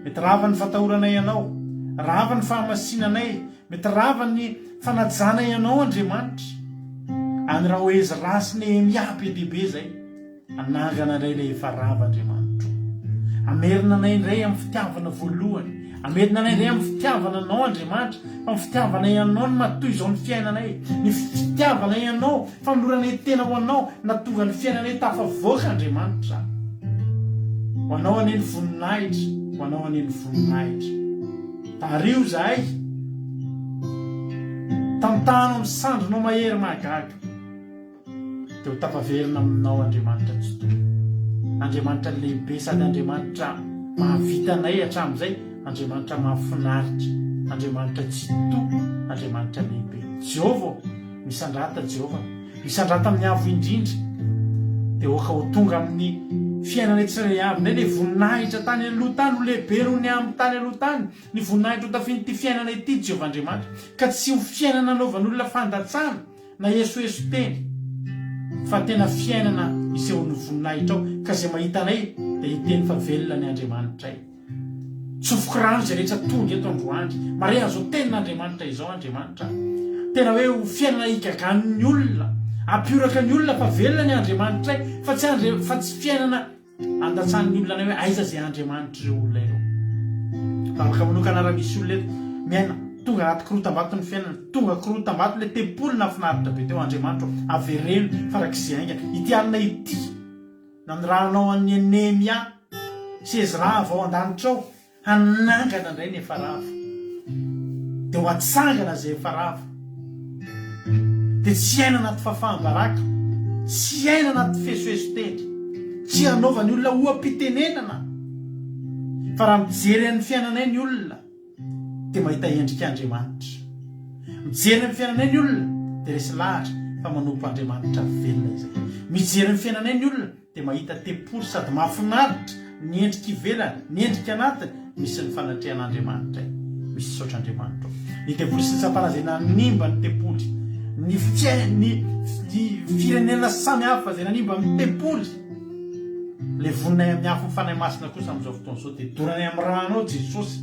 mety rava ny fatahoranay ianao, rava ny fahamasinanay, mety rava ny fanajanay ianao Andriamanitra. Any raha hoe izy rasy Nehemia be dehibe zay, anangana indray ilay efa rava Andriamanitra. Amerina anay indray amin'ny fitiavana voalohany, amerina anay indray amin'ny fitiavana anao Andriamanitra, fa ny fitiavana ianao ny matoy izao ny fiainanay, ny fitiavana ianao, fanoloranay tena ho anao, natonga ny fiainanay tafavoaka Andriamanitra. Ho anao aneny voninahitra, ho anao aneny voninahitra. Tario zahay, tamtanao amin'ny sandronao mahery mahagaga, dia ho tapaverina aminao Andriamanitra tsy toy. Andriamanitra lehibe sady Andriamanitra mahavitanay hatramin'izay, Andriamanitra mahafinaritra, Andriamanitra tsy toy, Andriamanitra lehibe. Jehova, misandrata Jehova, misandrata amin'ny avo indrindra, dia oka ho tonga amin'ny fiainanay tsirairay avy indray ilay voninahitra tany aloha tany, ho lehibe noho ny amin'ny tany aloha tany, ny voninahitra ho tafiny'ity fiainanay ity Jehova Andriamanitra, ka tsy ho fiainana anaovan'olona fandatsana na esoeso teny, fa tena fiainana isehon'ny voninahitra ao, ka izay mahita anay dia hiteny fa velona ny Andriamanitra ay. Tsofoko rano izay rehetra tonga eto androandry, mare azo tenin'Andriamanitra izao Andriamanitra. Tena hoe ho fiainana igaganin'ny olona, ampioraka ny olona fa velona ny Andriamanitra ay, fa tsy fiainana andatsan'ny olona anay hoe aiza zay Andriamanitra ireo olona ireo. Fa afaka manokana raha misy olona eto miaina tonga anaty korotam-bato ny fiainana, tonga korotam-bato ilay tempolona finaritra be teo Andriamanitra avereno farak'izay aingana ity alina ity na ny rahanao an'ny Nehemia sy Ezra vao an-danitra ao, hanangana indray ny efa rava, dia ho atsangana zay efa rava, dia tsy aina anaty fahafahambaraka, tsy aina anaty fesoeso tendry, tsy hanaova ny olona ho ampitenenana, fa raha mijery amin'ny fiainanay ny olona dia mahita endrika Andriamanitra. Mijery amin'ny fiainanay ny olona dia resy lahatra fa manompo Andriamanitra velona izay. Mijery amin'ny fiainanay ny olona dia mahita tempolo sady mahafinaritra ny endrika ivelany, ny endrika anatiny misy ny fanatrehan'Andriamanitra. Misy saotra Andriamanitra. ny teboly sy tsapanazay nanimba ny teboly ny firenena samy hafa zay nanimba amin'ny teboly le voninay amin'ny hafa fanay masina kosa amin'izao fotoana zao dia doranay amin'ny ranao Jesosy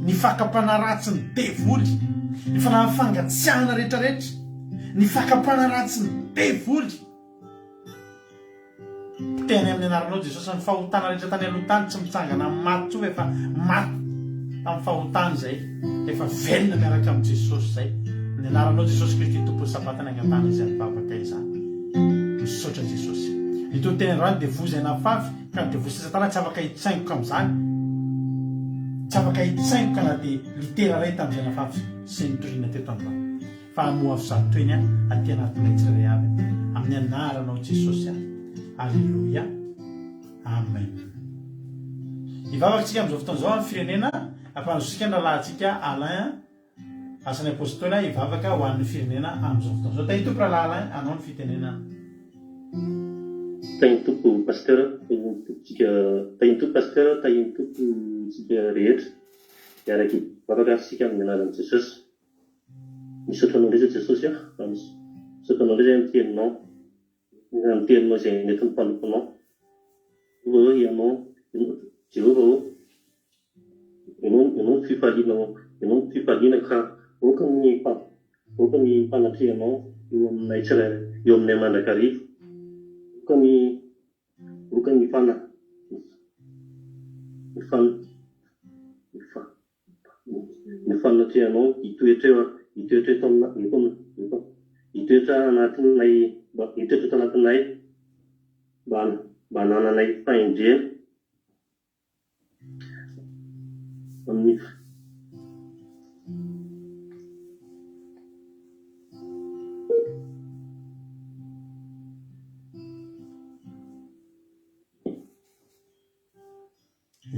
ny fakapana ratsy ny devoly ny fanafangatsiahana rehetrarehetra ny fakapana ratsy ny devoly teny amin'ny anaranao Jesosy ny fahotana rehetra tany aloha tany tsy mitsangana maty tsoa efa maty tamin'ny fahotana zay efa velona miaraka amin'ny Jesosy zay ny anaranao Jesosy Kristy tompony sabatana agnatana izay mivavaka izany misaotra Jesosy ito teny androany dia vozy nafafy ka dia vozy satana tsy afaka hitsaingoka amin'izany tsy afaka hitsaingoka na dia litera ray tamin'izay nafafy sy nitoriana teto androany fa hamoa fizato eny aty anatin'ilay tsirairay avy amin'ny anaranao Jesosy ahy alleluia amen ivavakantsika amin'izao fotoana izao amin'ny firenena ampanozosika ny rahalahintsika Alain asan'ny apôstôly ivavaka ho an'ny firenena amin'izao fotoana izao tahitompo rahalahy Alain anao ny fitenenana tahiny tompo pasteur tahiny tompo pasteur tahiny tompo tsika rehetra miaraky vavaka sika amin'ny anaran'i Jesosy misaotranao ndray zay Jesosy misaotranao ndray zay amin'ny teninao amin'ny teninao zay nentin'ny mpanoponao ianao Jehova ianao ny fifaliana ka oka ny mpanatrehanao eo aminay tsirairay eo aminay mandrakariva oka ny fanatrehanao hitoetra anatinay mba nananay fahendrena amin'ny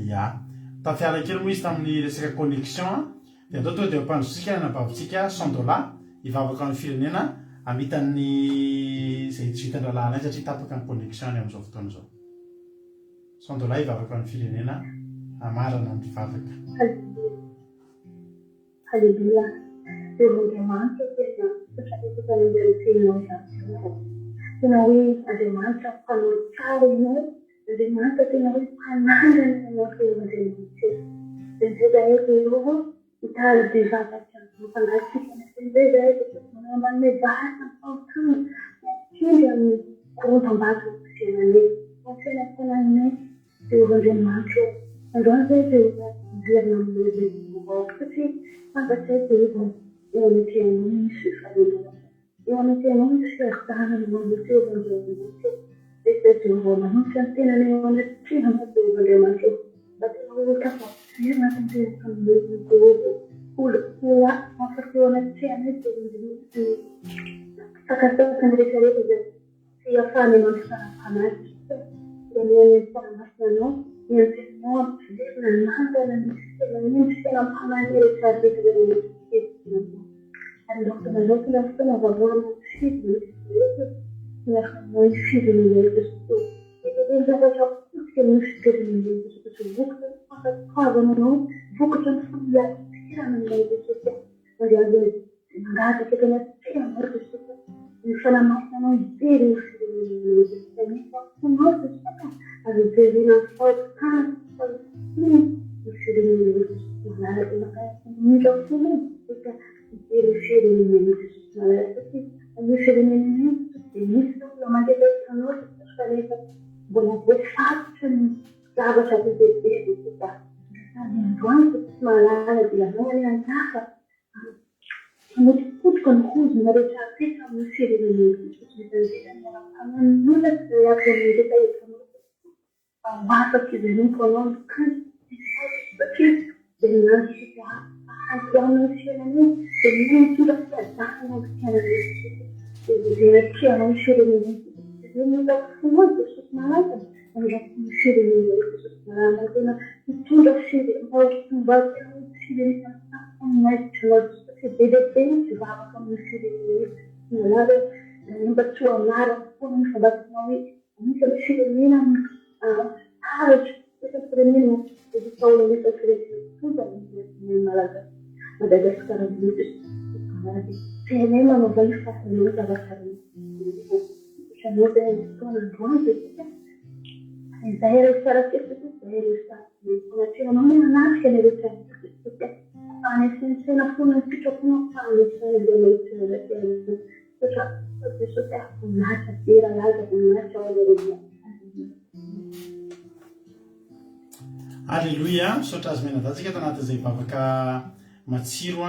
ya tafiala kely moa izy tamin'ny resaka connexion dia andao tonga dia mpanjosika nabavitsika $100 ivavaka amin'ny firenena amitan'ny zay tsy vitan-drahalahy anay satria tapaka ny connexion amin'izao fotoana izao $100 ivavaka amin'ny firenena amarana amin'ny vavaka Halleluja. Andriamanitra tena fitraikitra amin'ny tenanao izany. Tena hoe Andriamanitra mpanao tsara ianao, Andriamanitra tena hoe mpanandrana ianao feon'Andriamanitra. Izay zahay Jehova mitady zavatra mampangatsika izay zahay dia manome bahasa fahotana kely amin'ny korontam-bato fiainanay. Fiaina fiainanay Jehova Andriamanitra. Androany zay Jehova miverina aminay zay vaovao satria fantatsay Jehova eo amin'ny tenanao misy fifaliana. Eo amin'ny tenanao misy fiaritahanana amin'ny Jehova Andriamanitra. Izay Jehova manosika ny tenanay eo amin'ny trehana Jehova Andriamanitra. Mba tena hoe tafaverina ny tenaka aminay Jehova. Ola mafaky eo anaty trehanay Jehova Andriamanitra. Sakasakany rehetrarehetra zay tsy ahafahany manao fanampanazy. Dia ny fanamasinanao miantenanao ampiverina nantana misy tena mpanahy rehetrarehetra zay rehetra. Ary ndotonanao tena fotoana vavoana fidiny miafanao fidiny Jesosy. Dia zavatra fotsika misy fidiny Jesosy vokatra fankatoavananao vokatra ny familatirana aminay Jesosy. Mariazy mangataka tena trehanao Jesosy. Ny fanamasinanao ijery ny fidiny Jesosy. Nefa Jesosy ary ijerena ny fahotana ny fidiny Jesosy. Manaraka maka fona dia ijery fidiny Jesosy. Manaraka ny fidiny Jesosy dia misy olona mandetanao Jesosy fa nefa mbola voafatotra ny zavatra bebe Jesosy. Androany Jesosy mahalala dia anao any an-kafa motipotika ny hozona rehetra apitra amin'ny firenena Jesosy. Mitanjena miara-pamanona izay amin'ny rehetra afaka izeniko anao ny kanto satria dia nandro Jesosy hahazoana ny fiainanao dia mitondra fiadahana amin'ny fiainanao Jesosy. Dia trehanao ny firenena Jesosy. Dia mitafona Jesosy malaza andrako ny firenena Jesosy malama tena mitondra fomba tena firenena aminay bebe ny vavaka amin'ny firenena malaza mba tsy ho anarana foana ny fambasinao hoe anisany firenena taratra efa firenena dia Paola efa firenena tonga ny malaza Madagasikara mihitsy tenay manaova io fahasalama zavasary sanoda fotoana androany izay rehefa rahakefa izay rehefa anatrehana hoe anatrika ilay rehetra anesensena foana ny fitraponao fahanesana satria voninahitra vera laza voninahitra ao anareo. Alleluia, misaotra azy menadatsika tanatin'izay vavaka matsiro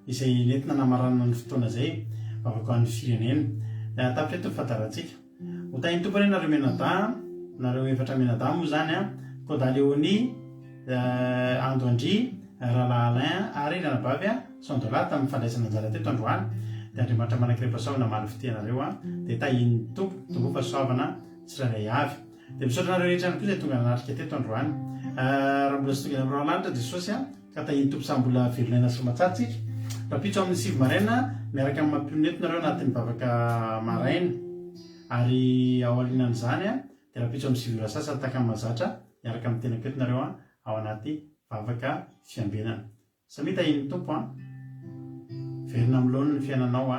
izay nentina namaranana ny fotoana zay vavaka ho an'ny firenena. Tapitra eto fantaratsika ho tainy tompo any nareo menada nareo efatra menada moa zany Koda Leoni, Andoandry, Ralahalin ary Ranabavy Sandola tamin'ny fandraisana anjara teto androany. Dia Andriamanitra manankirepasaona maly fitenareo dia tahiny tompo fa soavana tsirairay avy. Dia misaotra nareo rehetra ihany koa izay tonga nanatrika teto androany. Raha mbola sy tonga amin'ny ran'anitra Jesosy ka tahiny tompo sa mbola velonana sy matsatsika. Rapitso amin'ny sivy maraina miaraka amin'ny mampioneto nareo anatin'ny vavaka maraina ary ao alinan'izany dia rapitso amin'ny sivy rasasa taka amin'ny mazatra miaraka amin'ny tena keto nareo ao anaty vavaka fiambenana. Samy tahiny tompo verina amin'ny ny fiainanao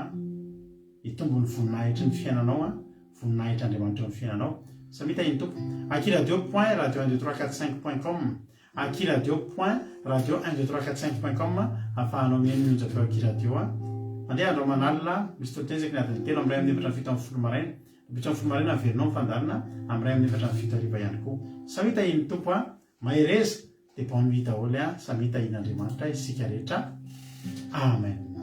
hitombo ny voninahitry ny fiainanao voninahitra Andriamanitra ny fiainanao. Samy tahiny tompo akiradio.radio12345.com akiradio.radio12345.com afahanao mihaino mionjaka akiradio mandeha andro manalina misy totenzaka ny adiny telo amin'ny ray amin'ny efatra ny fito amin'ny folo maraina rapitso amin'ny folo maraina averinao mifandarina amin'ny ray amin'ny efatra ny fito hariva ihany koa. Samy tahiny tompo mahereza dia bonne nuit daholo samy tahin'Andriamanitra isika rehetra. Amen.